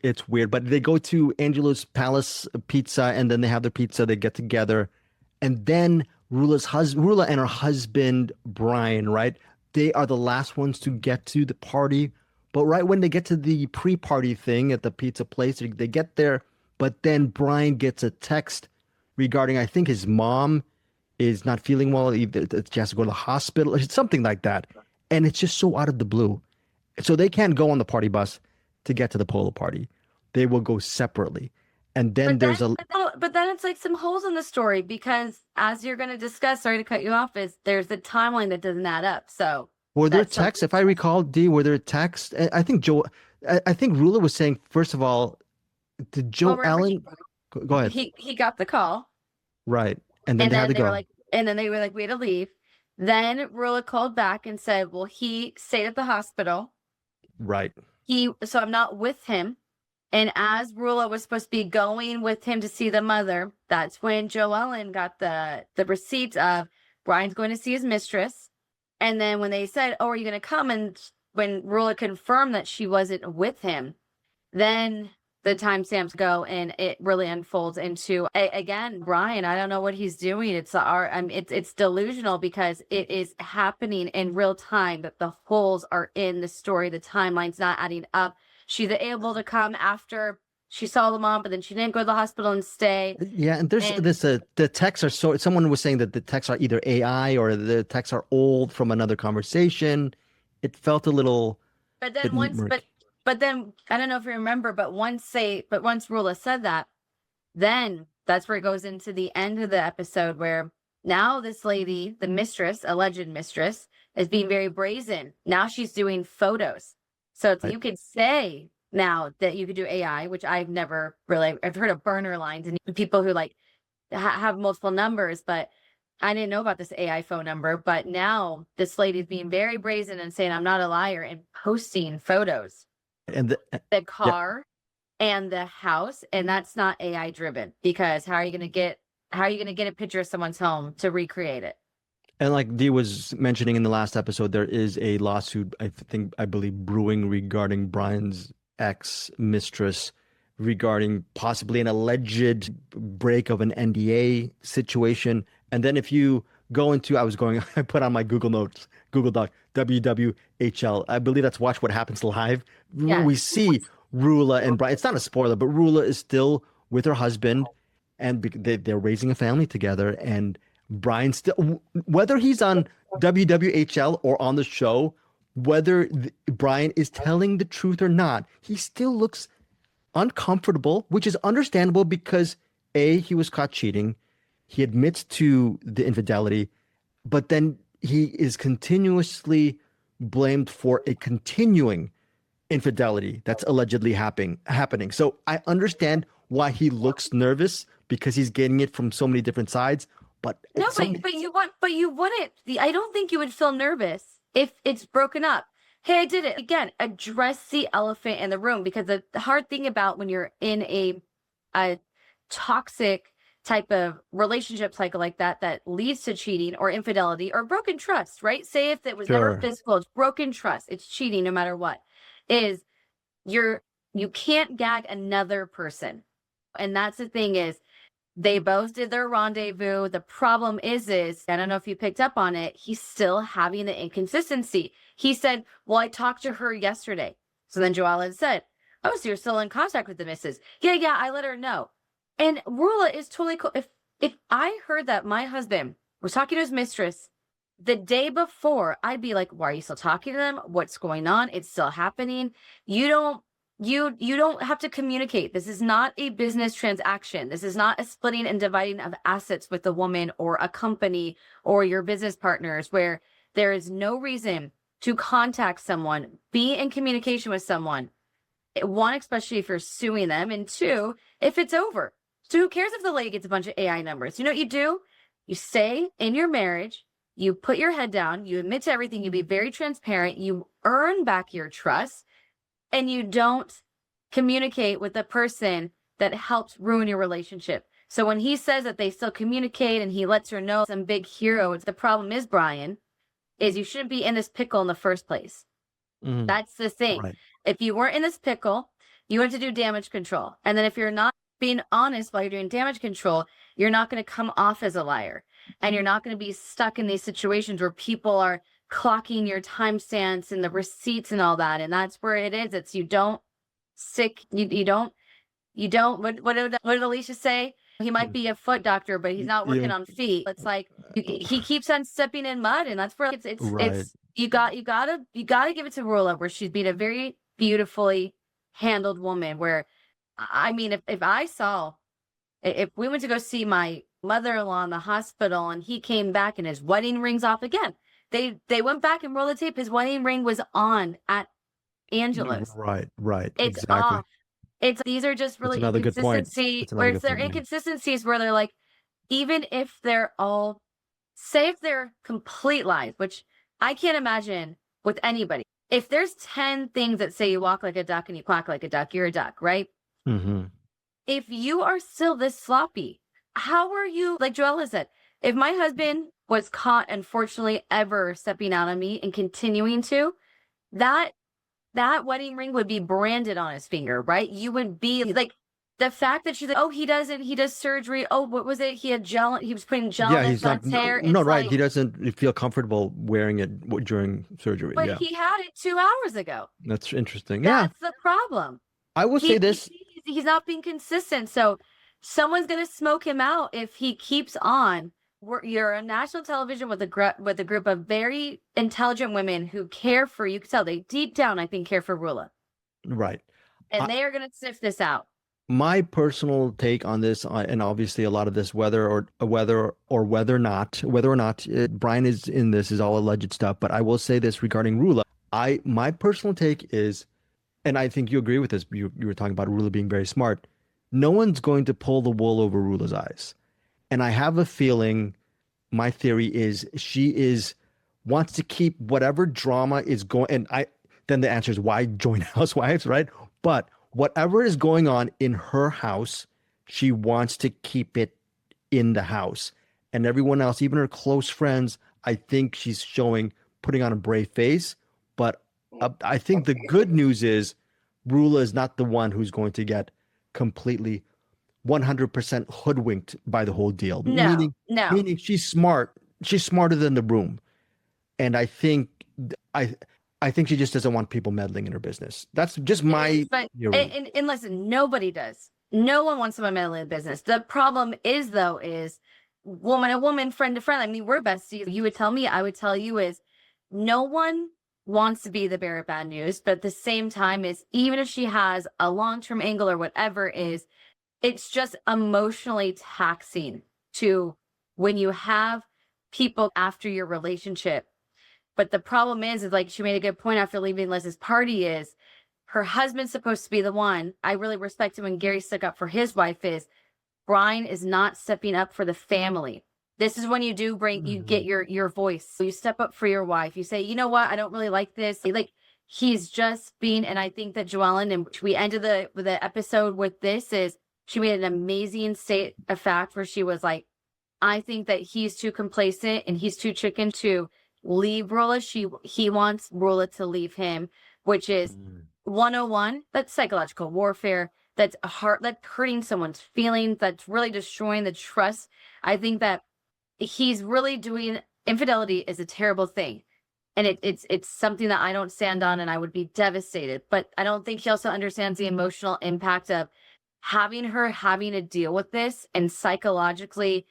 It's weird, but they go to Angelo's Palace Pizza, and then they have their pizza. They get together, and then Rulla and her husband Brian, right? They are the last ones to get to the party. But right when they get to the pre-party thing at the pizza place, they get there, but then Brian gets a text regarding, I think his mom is not feeling well. Either she has to go to the hospital or something like that. And it's just so out of the blue. So they can't go on the party bus to get to the polo party. They will go separately. And then but then it's like some holes in the story because as you're going to discuss, sorry to cut you off, is there's the timeline that doesn't add up. So were there texts? If I recall, Dee, were there texts? I think Rulla was saying, first of all, did Jo-Ellen go ahead. He got the call. Right. And then they had to go. And then they were like, we had to leave. Then Rulla called back and said, well, he stayed at the hospital. Right. So I'm not with him. And as Rulla was supposed to be going with him to see the mother, that's when Jo-Ellen got the receipts of Brian's going to see his mistress. And then when they said, oh, are you going to come? And when Rulla confirmed that she wasn't with him, then the timestamps go and it really unfolds into, again, Brian, I don't know what he's doing. It's delusional because it is happening in real time, that the holes are in the story. The timeline's not adding up. She's able to come after she saw the mom, but then she didn't go to the hospital and stay. Yeah, and the texts are someone was saying that the texts are either AI or the texts are old from another conversation. It felt a little. But then but then I don't know if you remember, but once Rulla said that, then that's where it goes into the end of the episode where now this lady, the mistress, alleged mistress, is being very brazen. Now she's doing photos. So you could say now that you could do AI, which I've heard of burner lines and people who like have multiple numbers, but I didn't know about this AI phone number. But now this lady's being very brazen and saying, I'm not a liar, and posting photos. And the car and the house, and that's not AI driven, because how are you going to get a picture of someone's home to recreate it? And like Dee was mentioning in the last episode, there is a lawsuit, I believe, brewing regarding Brian's ex-mistress regarding possibly an alleged break of an NDA situation. And then if you go into, I put on my Google Doc, WWHL. I believe that's Watch What Happens Live. Yes. We see Rulla and Brian. It's not a spoiler, but Rulla is still with her husband, and they're raising a family together. And Brian still, whether he's on WWHL or on the show, whether Brian is telling the truth or not, he still looks uncomfortable, which is understandable because he was caught cheating. He admits to the infidelity, but then he is continuously blamed for a continuing infidelity that's allegedly happening. So I understand why he looks nervous, because he's getting it from so many different sides. But you wouldn't. I don't think you would feel nervous if it's broken up. Hey, I did it again. Address the elephant in the room, because the hard thing about when you're in a toxic type of relationship cycle like that leads to cheating or infidelity or broken trust, right? Say if it was never physical, it's broken trust, it's cheating no matter what, is you can't gag another person. And that's the thing, is they both did their rendezvous. The problem is I don't know if you picked up on it, he's still having the inconsistency. He said, well, I talked to her yesterday. So then Jo-Ellen said, oh, so you're still in contact with the missus? Yeah, I let her know. And Rulla is totally cool. If I heard that my husband was talking to his mistress the day before, I'd be like, why are you still talking to them? What's going on? It's still happening. You don't have to communicate. This is not a business transaction. This is not a splitting and dividing of assets with a woman or a company or your business partners, where there is no reason to contact someone, be in communication with someone. One, especially if you're suing them, and two, if it's over. So who cares if the lady gets a bunch of AI numbers? You know what you do? You stay in your marriage, you put your head down, you admit to everything, you be very transparent, you earn back your trust, and you don't communicate with the person that helps ruin your relationship. So when he says that they still communicate and he lets her know some big hero, it's the problem is, Brian, is you shouldn't be in this pickle in the first place. That's the thing. Right. If you weren't in this pickle, you went to do damage control. And then if you're not being honest while you're doing damage control, you're not going to come off as a liar. And you're not going to be stuck in these situations where people are clocking your timestamps and the receipts and all that. And that's where it is. It's you don't what did Alicia say? He might be a foot doctor, but he's not working on feet. It's like he keeps on stepping in mud, and that's where it's you gotta give it to Rulla, where she's been a very beautifully handled woman. Where I mean, if we went to go see my mother-in-law in the hospital and he came back and his wedding ring's off again, they went back and rolled the tape. His wedding ring was on at Angela's. Right. It's Exactly. off. These are just really another good point. inconsistencies where it's their inconsistencies where they're like, even if they're all, say if they're complete lies, which I can't imagine with anybody. If there's 10 things that say you walk like a duck and you quack like a duck, you're a duck, right? If you are still this sloppy, how are you, like Joella said, if my husband was caught, unfortunately, ever stepping out on me and continuing to, that wedding ring would be branded on his finger, right? You would be like, the fact that she's like, oh, he does surgery. Oh, what was it? He was putting gel in his son's hair. No, right. He doesn't feel comfortable wearing it during surgery. But he had it 2 hours ago. That's interesting. That's the problem. I will say this. He's not being consistent. So someone's going to smoke him out if he keeps on. You're on national television with a group of very intelligent women who care for, you can tell they deep down, I think, care for Rulla. Right. And they are going to sniff this out. My personal take on this, and obviously a lot of this, whether or not Brian is in this is all alleged stuff. But I will say this regarding Rulla. My personal take is, and I think you agree with this. You were talking about Rulla being very smart. No one's going to pull the wool over Rulla's eyes. And I have a feeling, my theory is wants to keep whatever drama is going. And then the answer is why join Housewives, right? But whatever is going on in her house, she wants to keep it in the house. And everyone else, even her close friends, I think she's putting on a brave face. But I think the good news is Rulla is not the one who's going to get completely 100% hoodwinked by the whole deal. No. Meaning she's smart. She's smarter than the room. And I think she just doesn't want people meddling in her business. That's just my theory. And listen, nobody does. No one wants someone meddling in business. The problem is woman to woman, friend to friend. I mean, we're besties. You would tell me, I would tell you, is no one wants to be the bearer of bad news. But at the same time, is even if she has a long-term angle or whatever, it's just emotionally taxing to when you have people after your relationship. But the problem is like she made a good point after leaving Liz's party, is her husband's supposed to be the one. I really respect him when Gary stuck up for his wife. Is Brian is not stepping up for the family. This is when you do you get your voice. You step up for your wife. You say, you know what? I don't really like this. Like he's just being, and I think that Jo-Ellen, and we ended the episode with this, is she made an amazing state of fact where she was like, I think that he's too complacent and he's too chicken to leave Rulla. He wants Rulla to leave him, which is 101. That's psychological warfare. That's hurting someone's feelings. That's really destroying the trust. I think that he's really doing, infidelity is a terrible thing. And it's something that I don't stand on, and I would be devastated. But I don't think he also understands the emotional impact of having to deal with this, and psychologically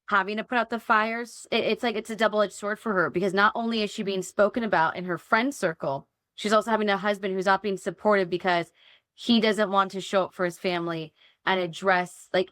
having to put out the fires. It's like it's a double-edged sword for her, because not only is she being spoken about in her friend circle, she's also having a husband who's not being supportive because he doesn't want to show up for his family and address, like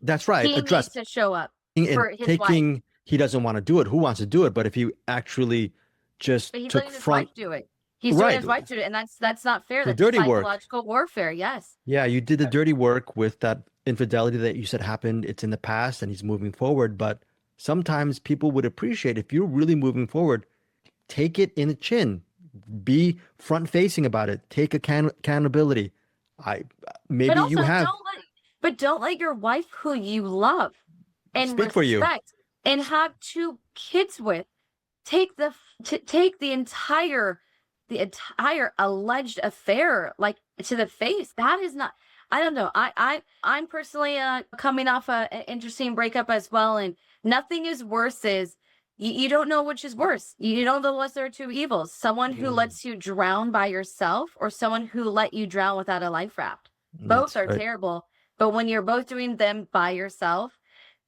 that's right. He needs to show up for his wife. He doesn't want to do it. Who wants to do it? But if you actually just he's letting his wife do it. He's doing his wife to do it, and that's not fair. That's dirty work. Psychological warfare, yes. Yeah, you did the dirty work with that infidelity that you said happened, it's in the past and he's moving forward. But sometimes people would appreciate if you're really moving forward, take it in the chin, be front facing about it, take accountability. I But maybe you also have don't let your wife who you love and speak for you. respect and have 2 kids with take the entire alleged affair like to the face. That is not, I don't know. I'm personally coming off an interesting breakup as well, and nothing is worse is you don't know which is worse. You don't know the lesser of two evils. Someone who lets you drown by yourself or someone who let you drown without a life raft. Both That's are right. terrible. But when you're both doing them by yourself,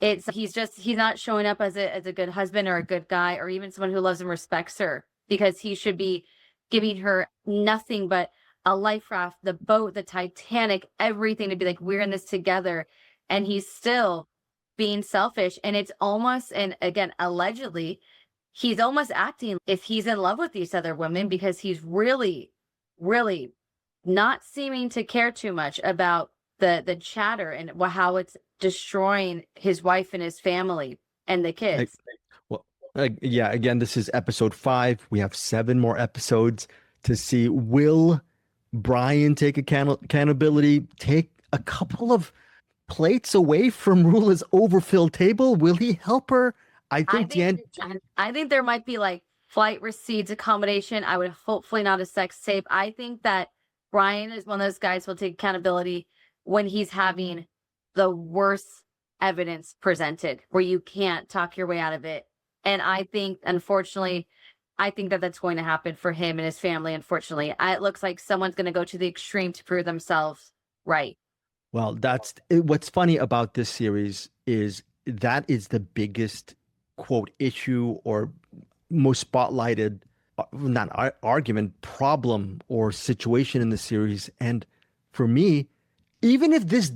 he's not showing up as a good husband or a good guy or even someone who loves and respects her, because he should be giving her nothing but a life raft, the boat, the Titanic, everything to be like, we're in this together. And he's still being selfish. And it's almost, and again, allegedly, he's almost acting if he's in love with these other women, because he's really, really not seeming to care too much about the chatter and how it's destroying his wife and his family and the kids. Well, yeah, again, this is episode 5. We have 7 more episodes to see. Will Brian take accountability, take a couple of plates away from Rulla's overfilled table? Will he help her? I think there might be like flight receipts, accommodation. I would hopefully not a sex tape. I think that Brian is one of those guys who will take accountability when he's having the worst evidence presented where you can't talk your way out of it. And I think, unfortunately, that's going to happen for him and his family. Unfortunately, it looks like someone's going to go to the extreme to prove themselves right. Well, that's what's funny about this series is that is the biggest quote issue or most spotlighted, not argument, problem or situation in the series. And for me, even if this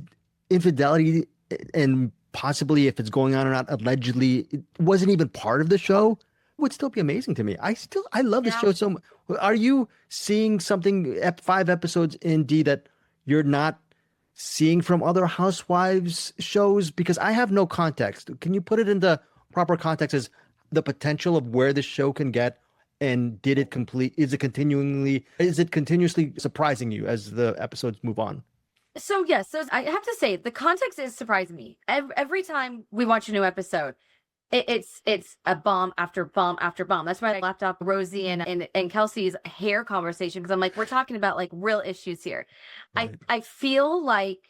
infidelity and possibly if it's going on or not, allegedly, it wasn't even part of the show, it would still be amazing to me. I love this show so much. Are you seeing something 5 episodes in D that you're not seeing from other Housewives shows? Because I have no context. Can you put it into proper context as the potential of where this show can get? And is it continuously surprising you as the episodes move on? So yes, so I have to say the context is surprising me. Every time we watch a new episode, it's a bomb after bomb after bomb. That's why I left off Rosie and Kelsey's hair conversation, because I'm like, we're talking about like real issues here. Right. I feel like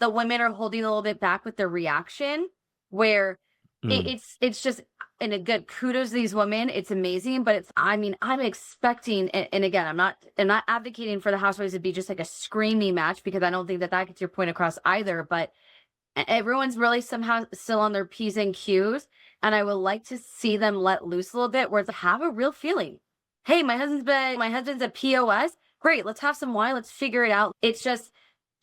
the women are holding a little bit back with their reaction, where it's just, and a good kudos to these women. It's amazing, but I'm expecting, and again, I'm not advocating for the Housewives to be just like a screaming match, because I don't think that gets your point across either, but everyone's really somehow still on their P's and Q's. And I would like to see them let loose a little bit, where it's have a real feeling. Hey, my husband's a POS. Great. Let's have some wine. Let's figure it out.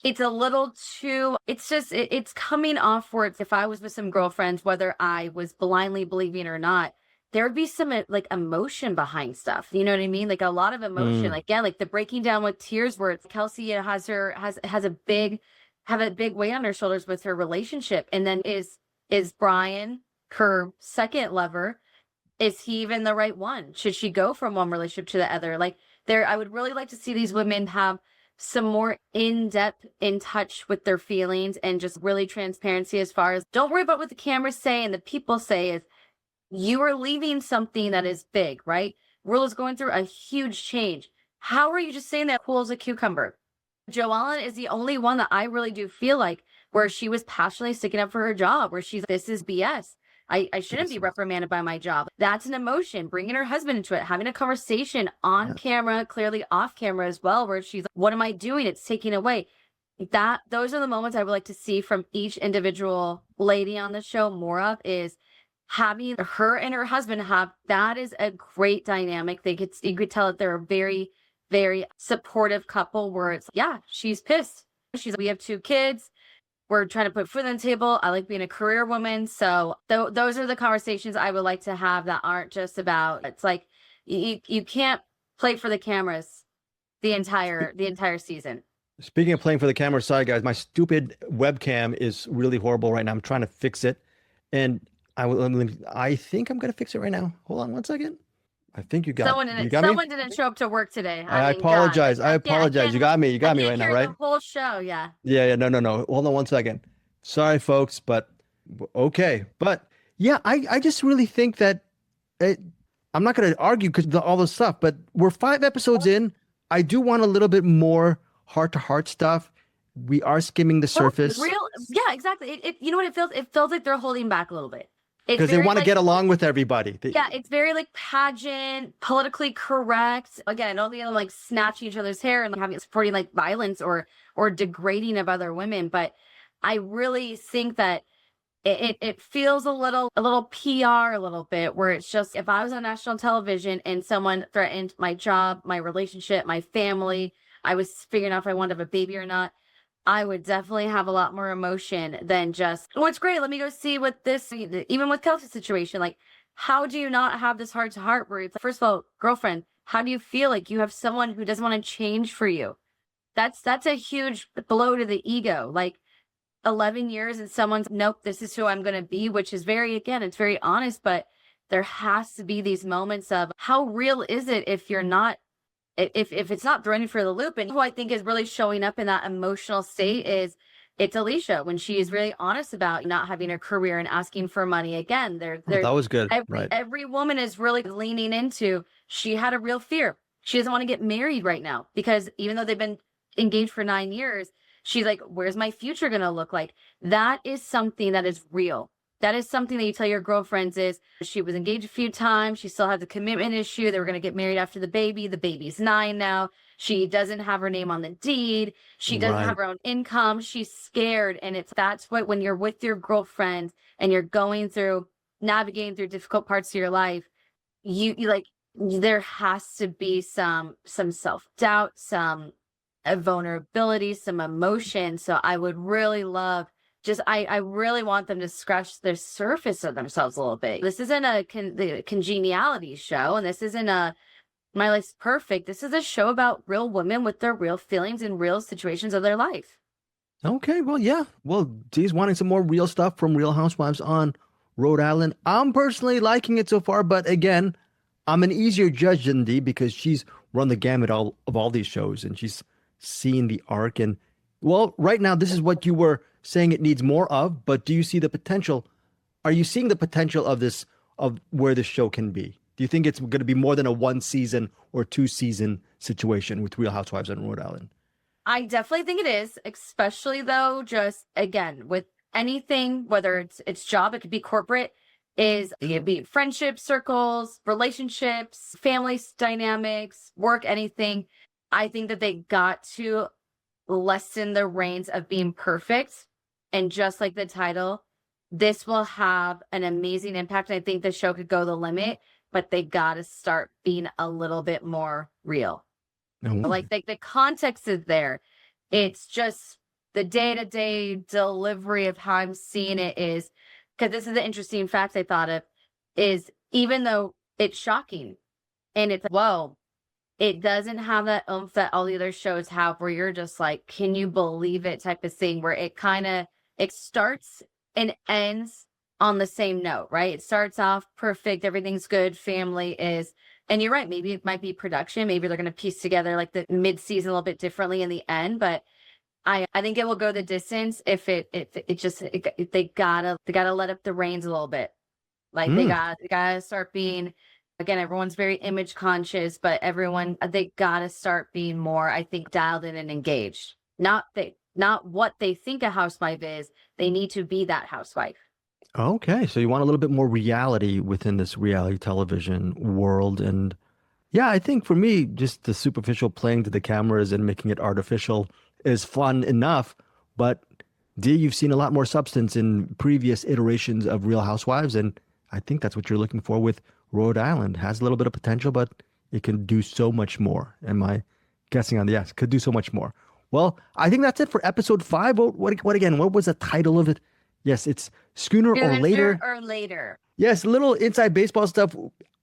It's a little too, it's coming off where if I was with some girlfriends, whether I was blindly believing or not, there would be some like emotion behind stuff. You know what I mean? Like a lot of emotion. Like, yeah, like the breaking down with tears, where it's Kelsey has a big weight on her shoulders with her relationship. And then is Brian her second lover? Is he even the right one? Should she go from one relationship to the other? Like I would really like to see these women have some more in-depth in touch with their feelings and just really transparency, as far as don't worry about what the cameras say and the people say. Is you are leaving something that is big, right? Rulla's going through a huge change. How are you just saying that cool as a cucumber? Jo-Ellen is the only one that I really do feel like where she was passionately sticking up for her job, where she's, this is BS. I shouldn't be reprimanded by my job. That's an emotion, bringing her husband into it, having a conversation on camera, clearly off camera as well, where she's like, what am I doing? It's taking away. Those are the moments I would like to see from each individual lady on the show more of, is having her and her husband have, that is a great dynamic. You could tell that they're a very, very supportive couple, where it's, yeah, she's pissed. We have 2 kids. We're trying to put food on the table. I like being a career woman. So those are the conversations I would like to have that aren't just about, it's like, you can't play for the cameras the entire season. Speaking of playing for the camera, sorry guys, my stupid webcam is really horrible right now. I'm trying to fix it, and I think I'm gonna fix it right now. Hold on one second. I think you got me. Someone didn't show up to work today. I I mean, God, apologize. I I apologize. can't, You got me. You I got me can't right now, hear right? the whole show. Yeah. Yeah. No, no, no. Hold on one second. Sorry, folks, but okay. But yeah, I just really think that it, I'm not going to argue because all this stuff, but we're 5 episodes in. I do want a little bit more heart to heart stuff. We are skimming the surface Yeah, exactly. You know what it feels? It feels like they're holding back a little bit. because they want to get along with everybody. Yeah, it's very like pageant, politically correct. Again, I don't think I'm like snatching each other's hair and like, having supporting like violence or degrading of other women, but I really think that it feels a little PR a little bit where it's just if I was on national television and someone threatened my job, my relationship, my family, I was figuring out if I wanted to have a baby or not, I would definitely have a lot more emotion than just, oh, it's great. Let me go see what this, even with Kelsey's situation, like, how do you not have this heart to heart where it's like, first of all, girlfriend, how do you feel like you have someone who doesn't want to change for you? That's a huge blow to the ego. Like 11 years and someone's, nope, this is who I'm going to be, which is very, again, it's very honest, but there has to be these moments of how real is it if you're not if it's not throwing you for the loop. And who I think is really showing up in that emotional state is it's Alicia when she is really honest about not having a career and asking for money. Again, that was good. Every woman is really leaning into, she had a real fear. She doesn't want to get married right now because even though they've been engaged for 9 years, she's like, where's my future going to look like? That is something that is real. That is something that you tell your girlfriends is she was engaged a few times. She still had the commitment issue. They were going to get married after the baby. The baby's 9 now. She doesn't have her name on the deed. She doesn't have her own income. She's scared. And that's what, when you're with your girlfriend and you're navigating through difficult parts of your life, you like, there has to be some self-doubt, some vulnerability, some emotion. So I would really love I really want them to scratch the surface of themselves a little bit. This isn't the congeniality show, and this isn't my life's perfect. This is a show about real women with their real feelings and real situations of their life. Okay, well, yeah. Well, Dee's wanting some more real stuff from Real Housewives on Rhode Island. I'm personally liking it so far, but again, I'm an easier judge than Dee because she's run the gamut of all these shows, and she's seen the arc. And, well, right now, this is what you were saying it needs more of, but do you see the potential? Are you seeing the potential of this, of where this show can be? Do you think it's going to be more than a 1 season or 2 season situation with Real Housewives on Rhode Island? I definitely think it is, especially though, just again, with anything, whether it's job, it could be corporate, it could be friendship circles, relationships, family dynamics, work, anything. I think that they got to lessen the reins of being perfect. And just like the title, this will have an amazing impact. I think the show could go the limit, but they got to start being a little bit more real. Like the context is there. It's just the day-to-day delivery of how I'm seeing it is, because this is the interesting fact I thought of, is even though it's shocking and it's, whoa, it doesn't have that oomph that all the other shows have where you're just like, can you believe it type of thing, where it starts and ends on the same note, right? It starts off perfect. Everything's good. Family is, and you're right. Maybe it might be production. Maybe they're going to piece together like the mid-season a little bit differently in the end, but I think it will go the distance if they gotta let up the reins a little bit. Like they gotta start being, again, everyone's very image conscious, but they gotta start being more, I think, dialed in and engaged. Not what they think a housewife is. They need to be that housewife. Okay, so you want a little bit more reality within this reality television world. And yeah, I think for me, just the superficial playing to the cameras and making it artificial is fun enough. But Dee, you've seen a lot more substance in previous iterations of Real Housewives, and I think that's what you're looking for with Rhode Island. Has a little bit of potential, but it can do so much more. Am I guessing on the yes? Could do so much more. Well, I think that's it for episode 5. What again? What was the title of it? Yes, it's Schooner or Later. Or Later. Yes, little inside baseball stuff.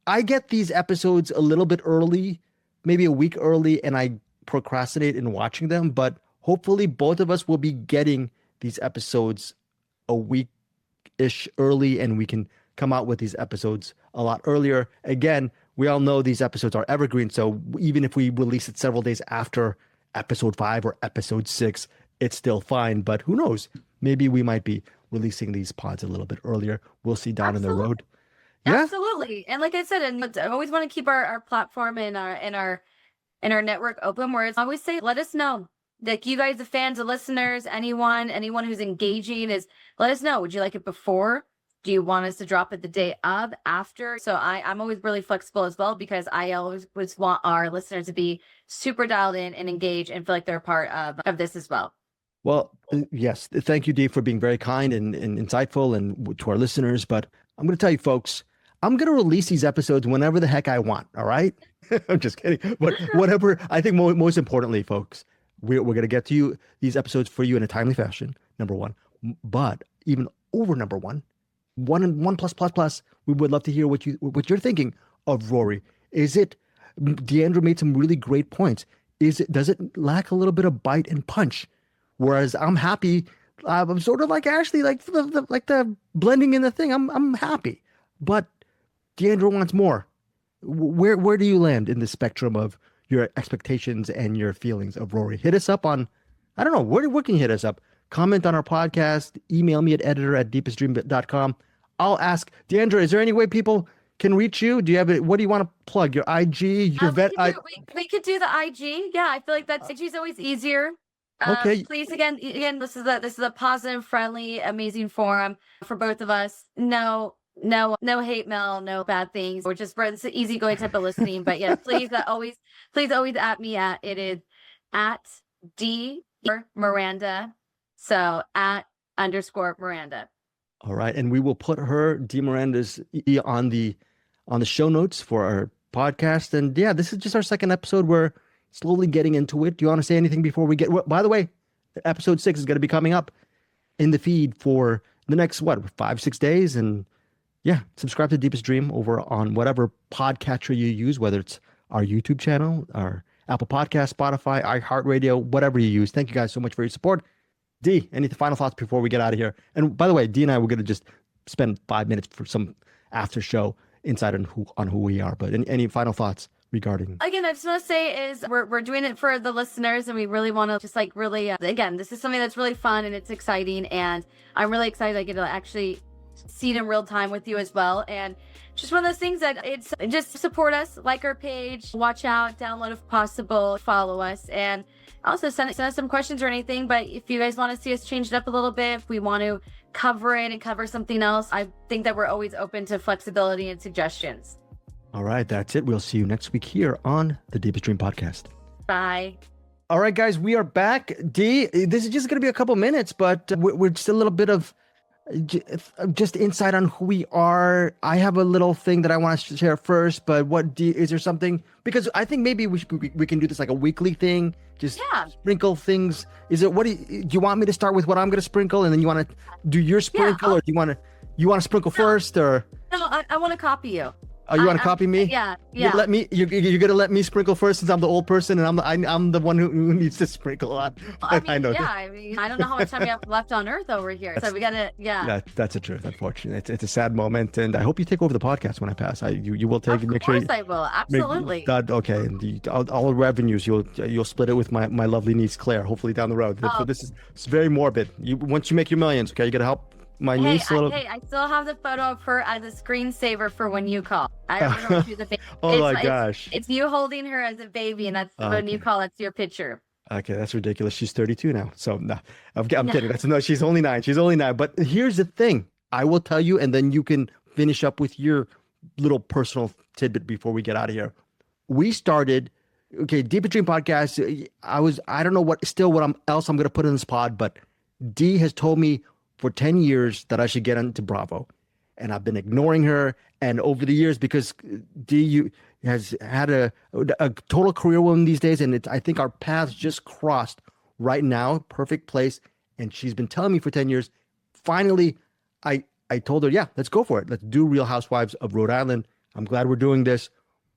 I get these episodes a little bit early, maybe a week early, and I procrastinate in watching them. But hopefully both of us will be getting these episodes a week-ish early, and we can come out with these episodes a lot earlier. Again, we all know these episodes are evergreen, so even if we release it several days after episode 5 or episode 6, it's still fine. But who knows? Maybe we might be releasing these pods a little bit earlier. We'll see down in the road. Yeah? Absolutely. And like I said, and I always want to keep our platform and our network open, where it's always say, let us know. Like, you guys, the fans, the listeners, anyone who's engaging, is let us know. Would you like it before? Do you want us to drop it the day of, after? So I'm always really flexible as well, because I always want our listeners to be super dialed in and engaged and feel like they're a part of this as well. Well, yes. Thank you, Dee, for being very kind and insightful, and to our listeners. But I'm going to tell you, folks, I'm going to release these episodes whenever the heck I want. All right? I'm just kidding. But whatever. I think most importantly, folks, we're going to get to you these episodes for you in a timely fashion, number one. But even over number one, one plus, we would love to hear what you're thinking of RHORI. Is it, Deandra made some really great points. Does it lack a little bit of bite and punch? Whereas I'm happy, I'm sort of like Ashley, like the blending in the thing. I'm happy, but Deandra wants more. Where do you land in the spectrum of your expectations and your feelings of RHORI? Hit us up on, I don't know, where can you hit us up? Comment on our podcast, email me at editor@deepestdream.com. I'll ask Deandra, is there any way people can reach you? Do you have it? What do you want to plug? Your IG, your vet? We could do the IG. Yeah, I feel like IG is always easier. Okay. Please, again, this is a positive, friendly, amazing forum for both of us. No hate mail, no bad things. It's an easygoing type of listening. But yeah, please always at me at, it is at D Miranda. So @_Miranda. All right. And we will put her, Dee Miranda's, on the show notes for our podcast. And yeah, this is just our second episode. We're slowly getting into it. Do you want to say anything before we get, by the way, episode 6 is going to be coming up in the feed for the next, 5-6 days. And yeah, subscribe to Deepest Dream over on whatever podcatcher you use, whether it's our YouTube channel, our Apple Podcast, Spotify, iHeartRadio, whatever you use. Thank you guys so much for your support. Dee, any final thoughts before we get out of here? And by the way, Dee and I, we're going to just spend 5 minutes for some after show insight on who we are. But any final thoughts regarding? Again, I just want to say is we're doing it for the listeners, and we really want to just like really, again, this is something that's really fun and it's exciting, and I'm really excited I get to actually see it in real time with you as well. And just one of those things that it's just support us, like our page, watch out, download if possible, follow us, and also send us some questions or anything. But if you guys want to see us change it up a little bit, if we want to cover it and cover something else, I think that we're always open to flexibility and suggestions. All right, that's it. We'll see you next week here on the Deepest Dream Podcast. Bye. All right, guys, we are back. Dee, this is just going to be a couple minutes, but we're just a little bit of just insight on who we are. I have a little thing that I want to share first, but is there something, because I think maybe we can do this like a weekly thing, just sprinkle things. Do you want me to start with what I'm going to sprinkle, and then you want to do your sprinkle, or do you want to sprinkle first, or? No, I want to copy you. Oh, you want to copy me? Yeah. You're gonna let me sprinkle first, since I'm the old person and I'm the one who needs to sprinkle a lot. I know. Yeah, I don't know how much time we have left on Earth over here, so we gotta. Yeah. That's the truth. Unfortunately, it's a sad moment, and I hope you take over the podcast when I pass. You will take. Of course, I will. Absolutely. Okay, and all revenues you'll split it with my lovely niece Claire. Hopefully down the road. So this is very morbid. Once you make your millions, okay, you gotta help my niece a little. Hey, I still have the photo of her as a screensaver for when you call. I remember she was a baby. Gosh. It's you holding her as a baby, and that's when you call. That's your picture. Okay, that's ridiculous. She's 32 now. So no, I'm kidding. She's only 9. But here's the thing. I will tell you, and then you can finish up with your little personal tidbit before we get out of here. We started, Deep Dream Podcast. I don't know what I'm going to put in this pod, but Dee has told me for 10 years that I should get into Bravo. And I've been ignoring her. And over the years, because Dee has had a total career woman these days, and I think our paths just crossed right now. Perfect place. And she's been telling me for 10 years. Finally, I told her, yeah, let's go for it. Let's do Real Housewives of Rhode Island. I'm glad we're doing this.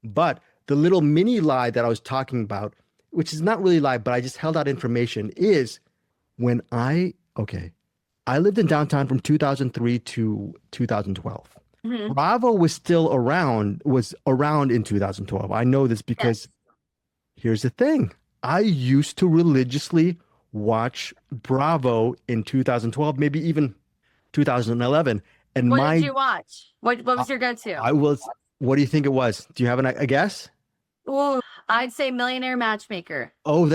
But the little mini lie that I was talking about which is not really live, but I just held out information, is when I lived in downtown from 2003 to 2012. Mhm. Bravo was around in 2012. I know this because here's the thing. I used to religiously watch Bravo in 2012, maybe even 2011. And What did you watch? What was your go-to? What do you think it was? Do you have a guess? Ooh, I'd say Millionaire Matchmaker. Oh,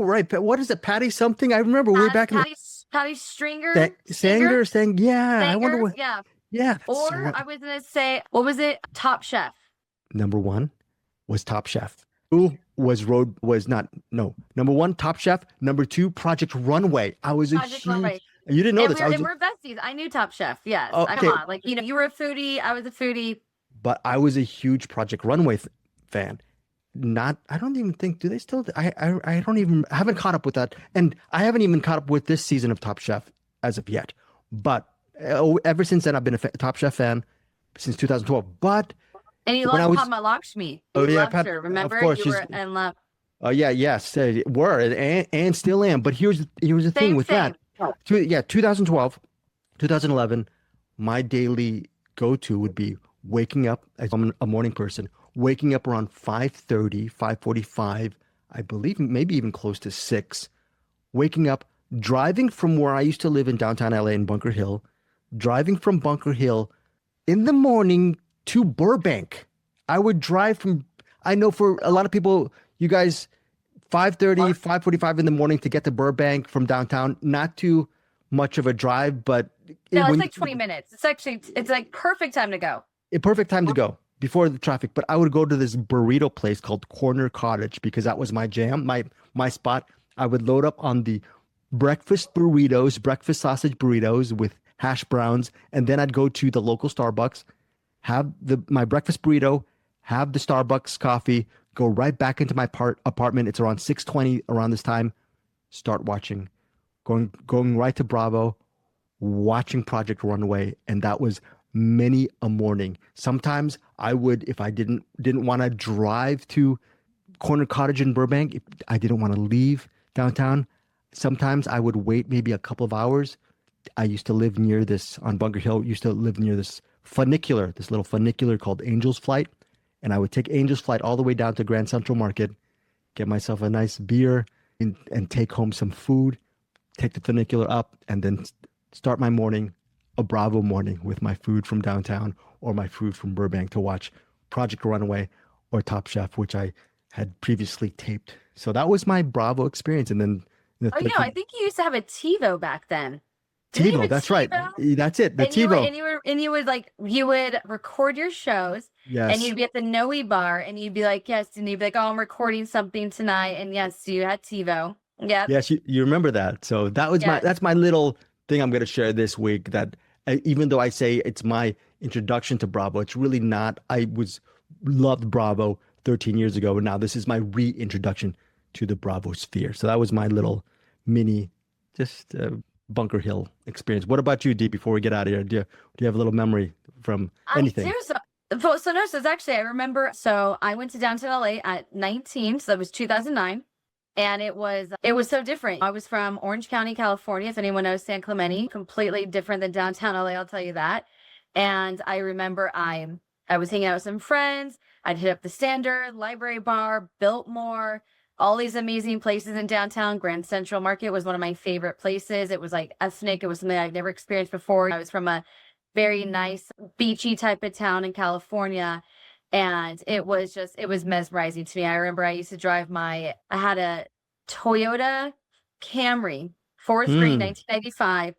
right. What is it? Patty something? I remember way back in Patty Stringer? Sanger saying, yeah. Sanger? I wonder what. Yeah. Yeah. Or I was going to say, what was it? Top Chef. Number one was Top Chef. Two was not, no. Number one, Top Chef. Number two, Project Runway. I was Project Runway. You didn't know and this. We're besties. I knew Top Chef. Yes. Okay. Come on. Like, you were a foodie. I was a foodie. But I was a huge Project Runway fan. I don't even think, do they still? I haven't caught up with that. And I haven't even caught up with this season of Top Chef as of yet. But ever since then, I've been a Top Chef fan since 2012. And you loved Padma Lakshmi. You loved her. Remember? Of course, you were in love. Oh, yes, were and still am. But here's the thing with that. 2012, 2011, my daily go-to would be waking up. I'm a morning person. Waking up around 5:30, 5:45, I believe, maybe even close to 6. Waking up, driving from where I used to live in downtown LA in Bunker Hill, driving from Bunker Hill in the morning to Burbank. I would drive from, I know for a lot of people, you guys, 5:30, 5:45 in the morning to get to Burbank from downtown, not too much of a drive, but no, it's like 20 minutes. It's like perfect time to go. A perfect time to go before the traffic. But I would go to this burrito place called Corner Cottage because that was my jam, my spot. I would load up on the breakfast sausage burritos with hash browns, and then I'd go to the local Starbucks, have my breakfast burrito, have the Starbucks coffee, go right back into my apartment. It's around 6:20 around this time. Start watching, going right to Bravo, watching Project Runway, and that was many a morning. Sometimes I would, if I didn't want to drive to Corner Cottage in Burbank, if I didn't want to leave downtown, sometimes I would wait maybe a couple of hours. I used to live near this on Bunker Hill. Used to live near this little funicular called Angel's Flight, and I would take Angel's Flight all the way down to Grand Central Market, get myself a nice beer, and take home some food, take the funicular up, and then start my morning, a Bravo morning, with my food from downtown or my food from Burbank to watch Project Runway or Top Chef, which I had previously taped. So that was my Bravo experience. And then I think you used to have a TiVo back then. TiVo, that's right. That's it. The TiVo. You would record your shows. Yes. And you'd be at the Noe bar and you'd be like, yes. And you'd be like, oh, I'm recording something tonight. And yes, you had TiVo. Yeah. Yes, you remember that. So that was that's my little thing I'm going to share this week, that even though I say it's my introduction to Bravo, it's really not. I loved Bravo 13 years ago, and now this is my reintroduction to the Bravo sphere. So that was my little mini, just Bunker Hill experience. What about you, Dee, before we get out of here? Do you have a little memory from anything? I remember, so I went to downtown LA at 19, so that was 2009. And it was so different. I was from Orange County, California. If anyone knows San Clemente, completely different than downtown LA, I'll tell you that. And I remember I was hanging out with some friends. I'd hit up the Standard, Library Bar, Biltmore, all these amazing places in downtown. Grand Central Market was one of my favorite places. It was like ethnic. It was something I'd never experienced before. I was from a very nice beachy type of town in California. And it was mesmerizing to me. I remember I used to drive I had a Toyota Camry, Forest Green, 1995.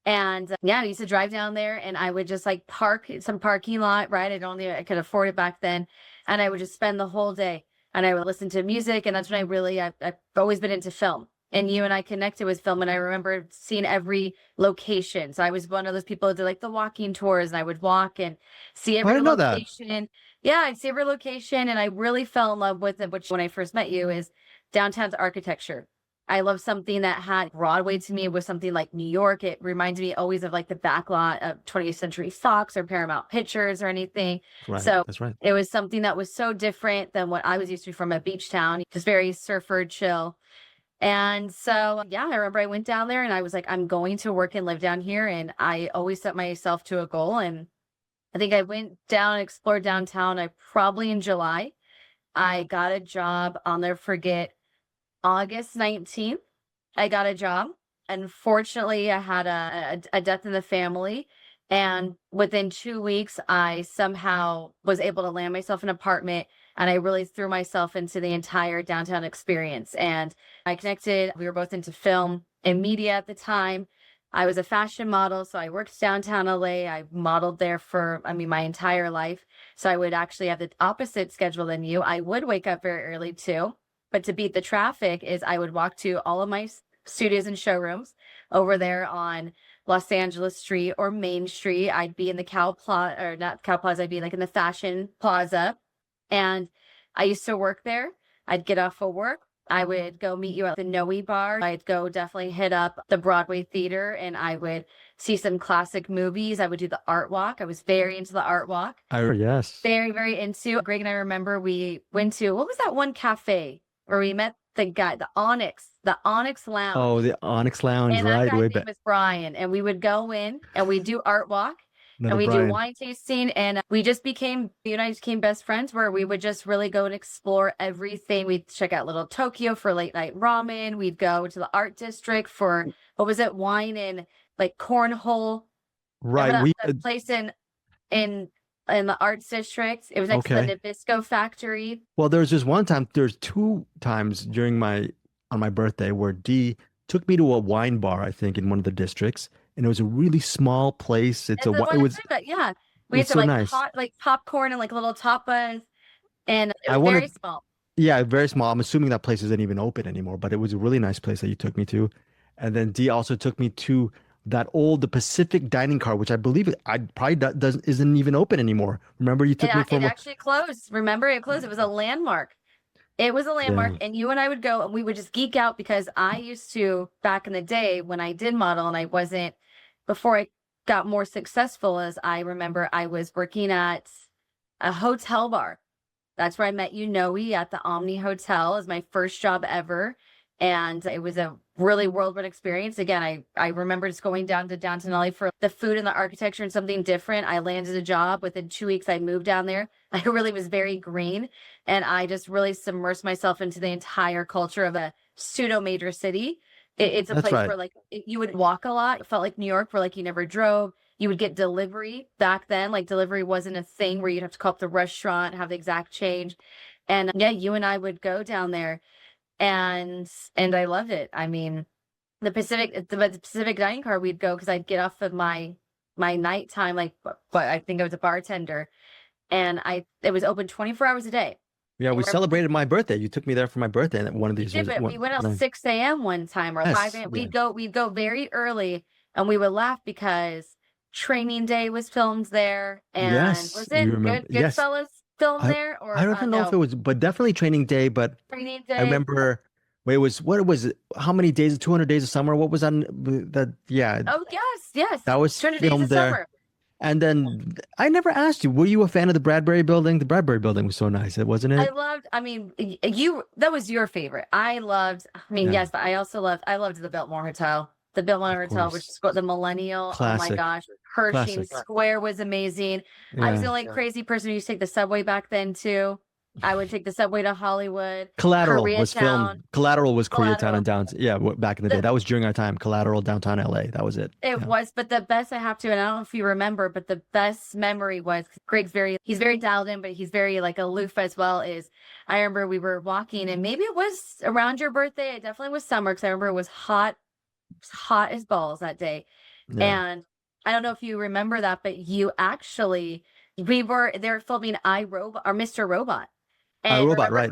And I used to drive down there and I would just like park some parking lot, right? I could afford it back then. And I would just spend the whole day and I would listen to music. And that's when I've always been into film. And you and I connected with film, and I remember seeing every location. So I was one of those people that did like the walking tours, and I would walk and see every location. Yeah, I'd see every location, and I really fell in love with it, which when I first met you is downtown's architecture. I love something that had Broadway. To me, it was something like New York. It reminds me always of like the backlot of 20th Century Fox or Paramount Pictures or anything. Right. So That's right. it was something that was so different than what I was used to from a beach town, just very surfer chill. And so, yeah, I remember I went down there and I was like, I'm going to work and live down here. And I always set myself to a goal. And I think I went down and explored downtown. I probably in July, I got a job. I'll never forget August 19th. I got a job. Unfortunately, I had a death in the family. And within 2 weeks, I somehow was able to land myself an apartment, and I really threw myself into the entire downtown experience. And I connected. We were both into film and media at the time. I was a fashion model, so I worked downtown LA. I modeled there for, my entire life. So I would actually have the opposite schedule than you. I would wake up very early too. But to beat the traffic is I would walk to all of my studios and showrooms over there on Los Angeles Street or Main Street. I'd be in the Cow Plaza, or not Cow Plaza, I'd be like in the Fashion Plaza. And I used to work there. I'd get off of work. I would go meet you at the Noe bar. I'd go definitely hit up the Broadway theater and I would see some classic movies. I would do the art walk. I was very into the art walk. Yes. Very, very into. Greg and I remember we went to, what was that one cafe where we met the guy, the Onyx Lounge. Oh, the Onyx Lounge, and right? that guy's Way name back. was Brian. And we would go in and we do art walk. Another And we Brian. do wine tasting, and we just became, you and I became best friends where we would just really go and explore everything. We'd check out Little Tokyo for late night ramen. We'd go to the art district for, what was it, wine and like cornhole. Right. Remember that place in the arts district. It was next to the Nabisco factory. Well, there's 2 times on my birthday where Dee took me to a wine bar, I think, in one of the districts. And it was a really small place. We had some nice. Hot, like popcorn and like little tapas, and it was very small. Yeah, very small. I'm assuming that place isn't even open anymore, but it was a really nice place that you took me to. And then Dee also took me to the Pacific dining car, which I believe isn't even open anymore. Remember, you took me from. It actually closed. Remember, it closed. It was a landmark. It was a landmark, and you and I would go, and we would just geek out because I used to, back in the day when I did model, and I wasn't, before I got more successful, as I remember, I was working at a hotel bar. That's where I met you, Noe, at the Omni Hotel. It was my first job ever. And it was a really whirlwind experience. Again, I remember just going down to downtown LA for the food and the architecture and something different. I landed a job. Within 2 weeks, I moved down there. I really was very green. And I just really submersed myself into the entire culture of a pseudo major city. It's a place where like you would walk a lot. It felt like New York, where like you never drove. You would get delivery back then. Like delivery wasn't a thing where you'd have to call up the restaurant, have the exact change. And yeah, you and I would go down there. And I loved it. I mean, the Pacific dining car, we'd go because I'd get off of my nighttime, but I think I was a bartender, and it was open 24 hours a day. Yeah, we celebrated my birthday. You took me there for my birthday, and one of these. We went out 6 a.m. one time or 5 a.m. We'd go very early, and we would laugh because Training Day was filmed there, and was it Goodfellas filmed there? Or I don't know if it was, but definitely Training Day. But Training Day. I remember. Wait, what was it? How many days? 200 Days of Summer. What was on that? Yeah. Oh yes. That was 200 filmed Days of there. Summer. And then I never asked you, were you a fan of the Bradbury Building? The Bradbury Building was so nice, wasn't it? That was your favorite. Yes, but I loved the Biltmore Hotel. The Biltmore Hotel, which is the Millennial. Classic. Oh my gosh. Pershing Square was amazing. Yeah. I was the only crazy person who used to take the subway back then too. I would take the subway to Hollywood. Collateral was filmed. Collateral was Koreatown and downtown. Yeah, back in the day. That was during our time. Collateral, downtown LA. That was it. It was, but the best I have to, and I don't know if you remember, but the best memory was Greg's he's very dialed in, but he's very like aloof as well. I remember we were walking, and maybe it was around your birthday. It definitely was summer because I remember it was hot as balls that day. Yeah. And I don't know if you remember that, but you actually, they were filming iRobot or Mr. Robot. And iRobot, right?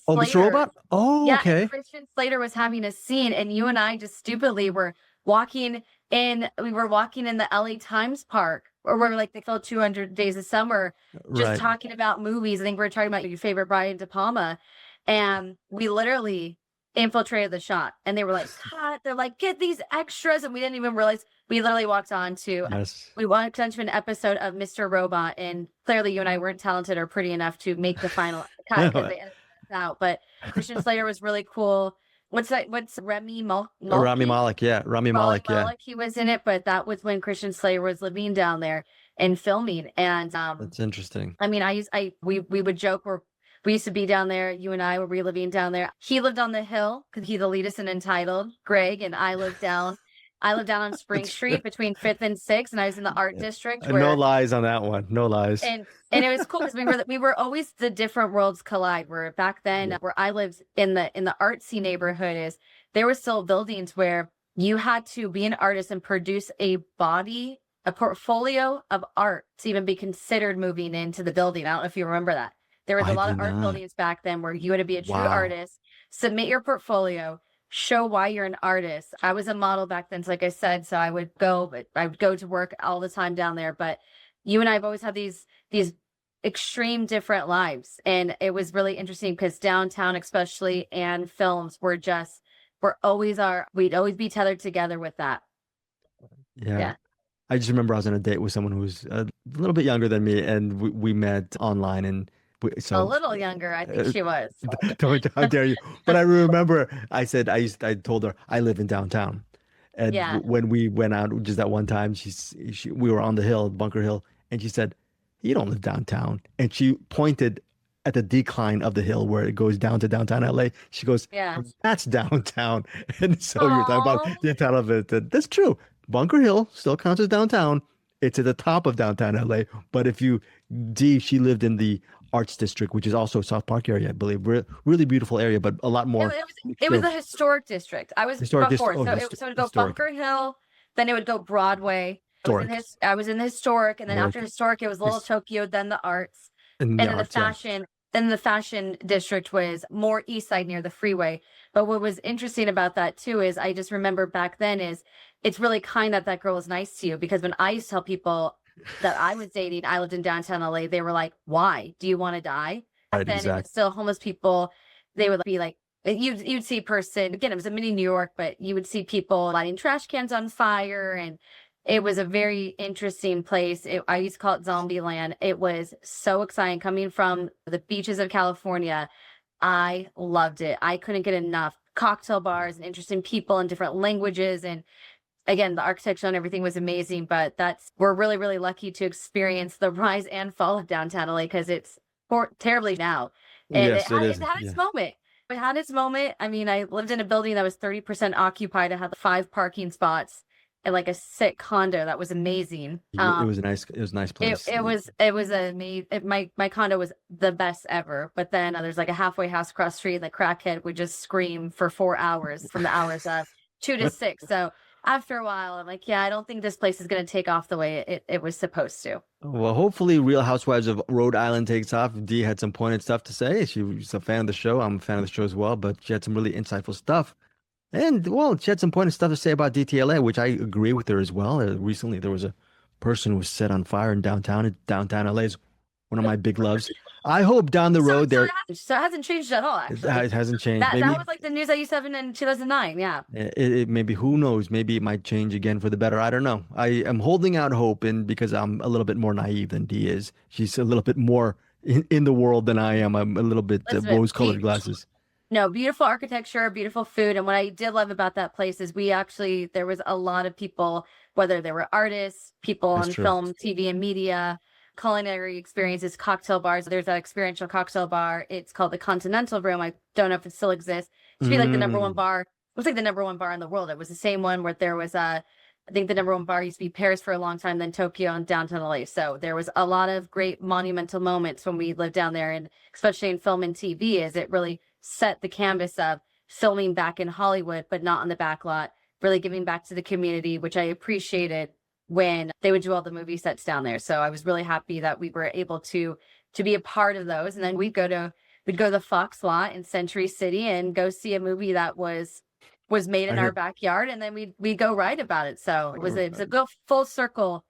Oh, Mr. Robot? Oh, yeah, okay. Christian Slater was having a scene, and you and I just stupidly were walking in the LA Times Park, or we're like, they filmed 200 Days of Summer, just talking about movies. I think we were talking about your favorite Brian De Palma. And we literally infiltrated the shot, and they were like, cut. They're like, get these extras, and we didn't even realize. We literally walked on to an episode of Mr. Robot, and clearly you and I weren't talented or pretty enough to make the final cut because they edited us out. But Christian Slater was really cool. What's Rami Malek? Rami Malek, yeah. Rami Malek, yeah. He was in it, but that was when Christian Slater was living down there and filming. And that's interesting. I mean, we would joke we used to be down there. You and I were living down there. He lived on the hill because he's the elitist and entitled, Greg, and I lived down on Spring Street between 5th and 6th, and I was in the art district. No lies on that one. No lies. And it was cool because we were always the different worlds collide. Where back then, where I lived in the artsy neighborhood, there were still buildings where you had to be an artist and produce a portfolio of art to even be considered moving into the building. I don't know if you remember that. There was a lot of art buildings back then where you had to be a true artist, submit your portfolio, show why you're an artist. I was a model back then, so like I said, so I would go to work all the time down there. But you and I have always had these extreme different lives, and it was really interesting because downtown, especially, and films we'd always be tethered together with that. Yeah. I just remember I was on a date with someone who was a little bit younger than me, and we met online, and a little younger, I think she was. How dare you? But I remember I told her I live in downtown, and when we went out just that one time, we were on the hill, Bunker Hill, and she said, "You don't live downtown," and she pointed at the decline of the hill where it goes down to downtown LA. She goes, "That's downtown." And so you're talking about the town of it. That's true. Bunker Hill still counts as downtown. It's at the top of downtown LA. But she lived in the Arts District, which is also South Park area, I believe. Really beautiful area, but a lot more. It was a historic district. I was before, so it would go Bunker Hill, then it would go Broadway. I was in the historic, and then after historic, it was Little Tokyo, then the arts, and then the fashion. Then the fashion district was more east side near the freeway. But what was interesting about that too is I just remember back then it's really kind that girl was nice to you, because when I used to tell people that I was dating, I lived in downtown LA, they were like, "Why? Do you want to die?" Back then it was still homeless people. They would be like, you'd see a person, again, it was a mini New York, but you would see people lighting trash cans on fire, and it was a very interesting place. I used to call it Zombie Land. It was so exciting coming from the beaches of California. I loved it. I couldn't get enough. Cocktail bars and interesting people and different languages. And again, the architecture and everything was amazing. But we're really, really lucky to experience the rise and fall of downtown LA, because it's terribly now. And it had its moment. It had its moment. I mean, I lived in a building that was 30% occupied. I had 5 parking spots. And like a sick condo that was amazing. It was a nice place. It was amazing. My condo was the best ever. But then there's like a halfway house across the street. The crackhead would just scream for 4 hours from the hours of 2 to 6. So after a while, I'm like, I don't think this place is going to take off the way it was supposed to. Well, hopefully Real Housewives of Rhode Island takes off. Dee had some pointed stuff to say. She was a fan of the show. I'm a fan of the show as well, but she had some really insightful stuff. And, well, she had some pointed stuff to say about DTLA, which I agree with her as well. Recently, there was a person who was set on fire in downtown. Downtown LA is one of my big loves. I hope down the road there. So it hasn't changed at all, actually. It hasn't changed. That was like the news I used to have in 2009, yeah. It maybe, who knows, maybe it might change again for the better. I don't know. I am holding out hope, and because I'm a little bit more naive than Dee is. She's a little bit more in the world than I am. I'm a little bit rose-colored glasses. No, beautiful architecture, beautiful food. And what I did love about that place is there was a lot of people, whether they were artists, people on film, TV, and media, culinary experiences, cocktail bars. There's that experiential cocktail bar. It's called the Continental Room. I don't know if it still exists. It should be like the number one bar. It was like the number one bar in the world. It was the same one where there was I think the number one bar used to be Paris for a long time, then Tokyo and downtown LA. So there was a lot of great monumental moments when we lived down there, and especially in film and TV, as it really set the canvas of filming back in Hollywood, but not on the back lot, really giving back to the community, which I appreciated when they would do all the movie sets down there. So I was really happy that we were able to be a part of those. And then we'd go to the Fox lot in Century City and go see a movie that was made in our backyard, and then we'd go write about it. So it was a good full circle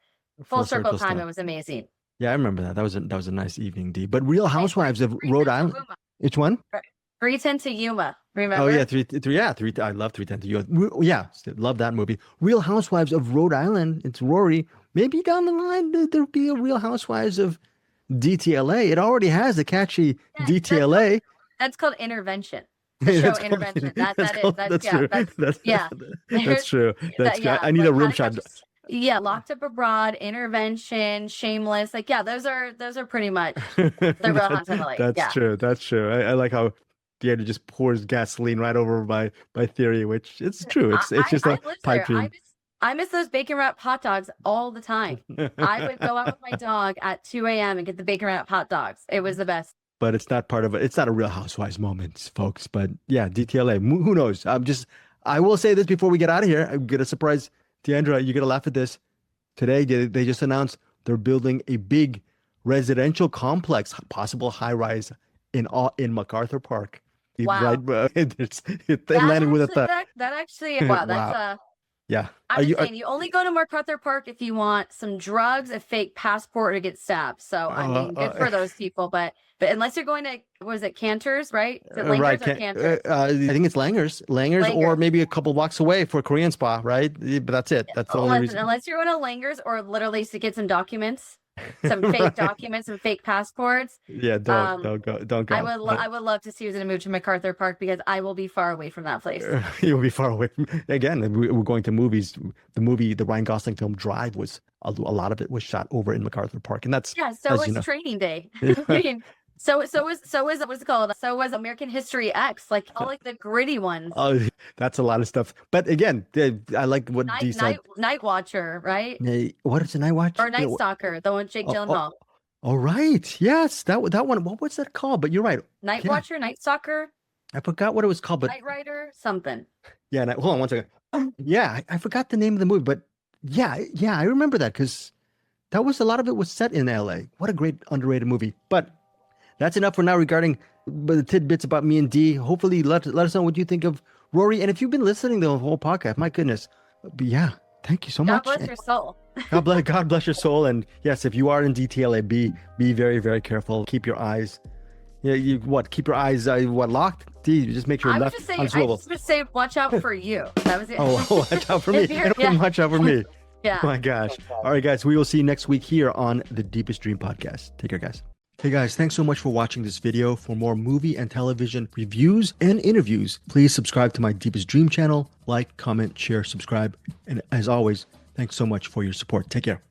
time. It was amazing. Yeah, I remember that. That was a nice evening, Dee. But Real Housewives of Rhode Island. Which one? 310 to Yuma. Remember? Oh yeah, three. I love 310 to Yuma. Yeah, love that movie. Real Housewives of Rhode Island. It's RHORI. Maybe down the line there'll be a Real Housewives of DTLA. It already has a catchy DTLA. That's called Intervention. The show Intervention. That's true. That's true. That's good. I need a room shot. Yeah, Locked Up Abroad, Intervention, Shameless. Like, yeah, those are pretty much the Real Housewives of LA. That's true. That's true. I like how Deandra just pours gasoline right over my theory, which it's true. It's just a pipe dream. I miss those bacon wrapped hot dogs all the time. I would go out with my dog at 2 a.m. and get the bacon wrapped hot dogs. It was the best. But it's not part of it. It's not a Real Housewives moment, folks. But yeah, DTLA. Who knows? I will say this before we get out of here. I'm gonna surprise Deandra. You're gonna laugh at this. Today they just announced they're building a big residential complex, possible high rise in MacArthur Park. Wow. Right, it landed with a thud. That actually, wow, that's yeah. I'm just saying, you only go to MacArthur Park if you want some drugs, a fake passport, or get stabbed. So I mean, good for those people, but unless you're going to, was it Cantor's, right? Is it Langers or Cantor's? I think it's Langers, or maybe a couple blocks away for a Korean spa, right? But that's it. That's the only reason. Unless you're going to Langers or literally to get some documents, some fake documents, some fake passports. Yeah, don't go. I would love to see who's going to move to MacArthur Park because I will be far away from that place. You'll be far away. Again, we're going to movies. The Ryan Gosling film Drive was a lot of it was shot over in MacArthur Park, and that's so was Training Day. I mean, so was what's it called? So was American History X, like all like the gritty ones. Oh, that's a lot of stuff. But again, I like what Dee said. Night Watcher, right? What is a Night Watcher? Or Night Stalker, the one with Jake Gyllenhaal. All right. Yes, that one. What was that called? But you're right. Night Watcher, Night Stalker. I forgot what it was called, but Night Rider, something. Yeah. Hold on one second. Yeah, I forgot the name of the movie, but yeah, I remember that because that was a lot of it was set in LA. What a great underrated movie. But that's enough for now regarding the tidbits about me and Dee. Hopefully, let us know what you think of RHORI. And if you've been listening to the whole podcast, my goodness, but yeah, thank you so much. God bless your soul. God bless your soul. And yes, if you are in DTLA, be very, very careful. Keep your eyes. Yeah, keep your eyes locked? Dee, just make sure you're left on swivel. I just say, watch out for you. That was it. Oh, watch out for me. Watch out for me. Yeah. Oh my gosh. All right, guys, we will see you next week here on the Deepest Dream Podcast. Take care, guys. Hey guys, thanks so much for watching this video. For more movie and television reviews and interviews, please subscribe to my Deepest Dream channel. Like, comment, share, subscribe. And as always, thanks so much for your support. Take care.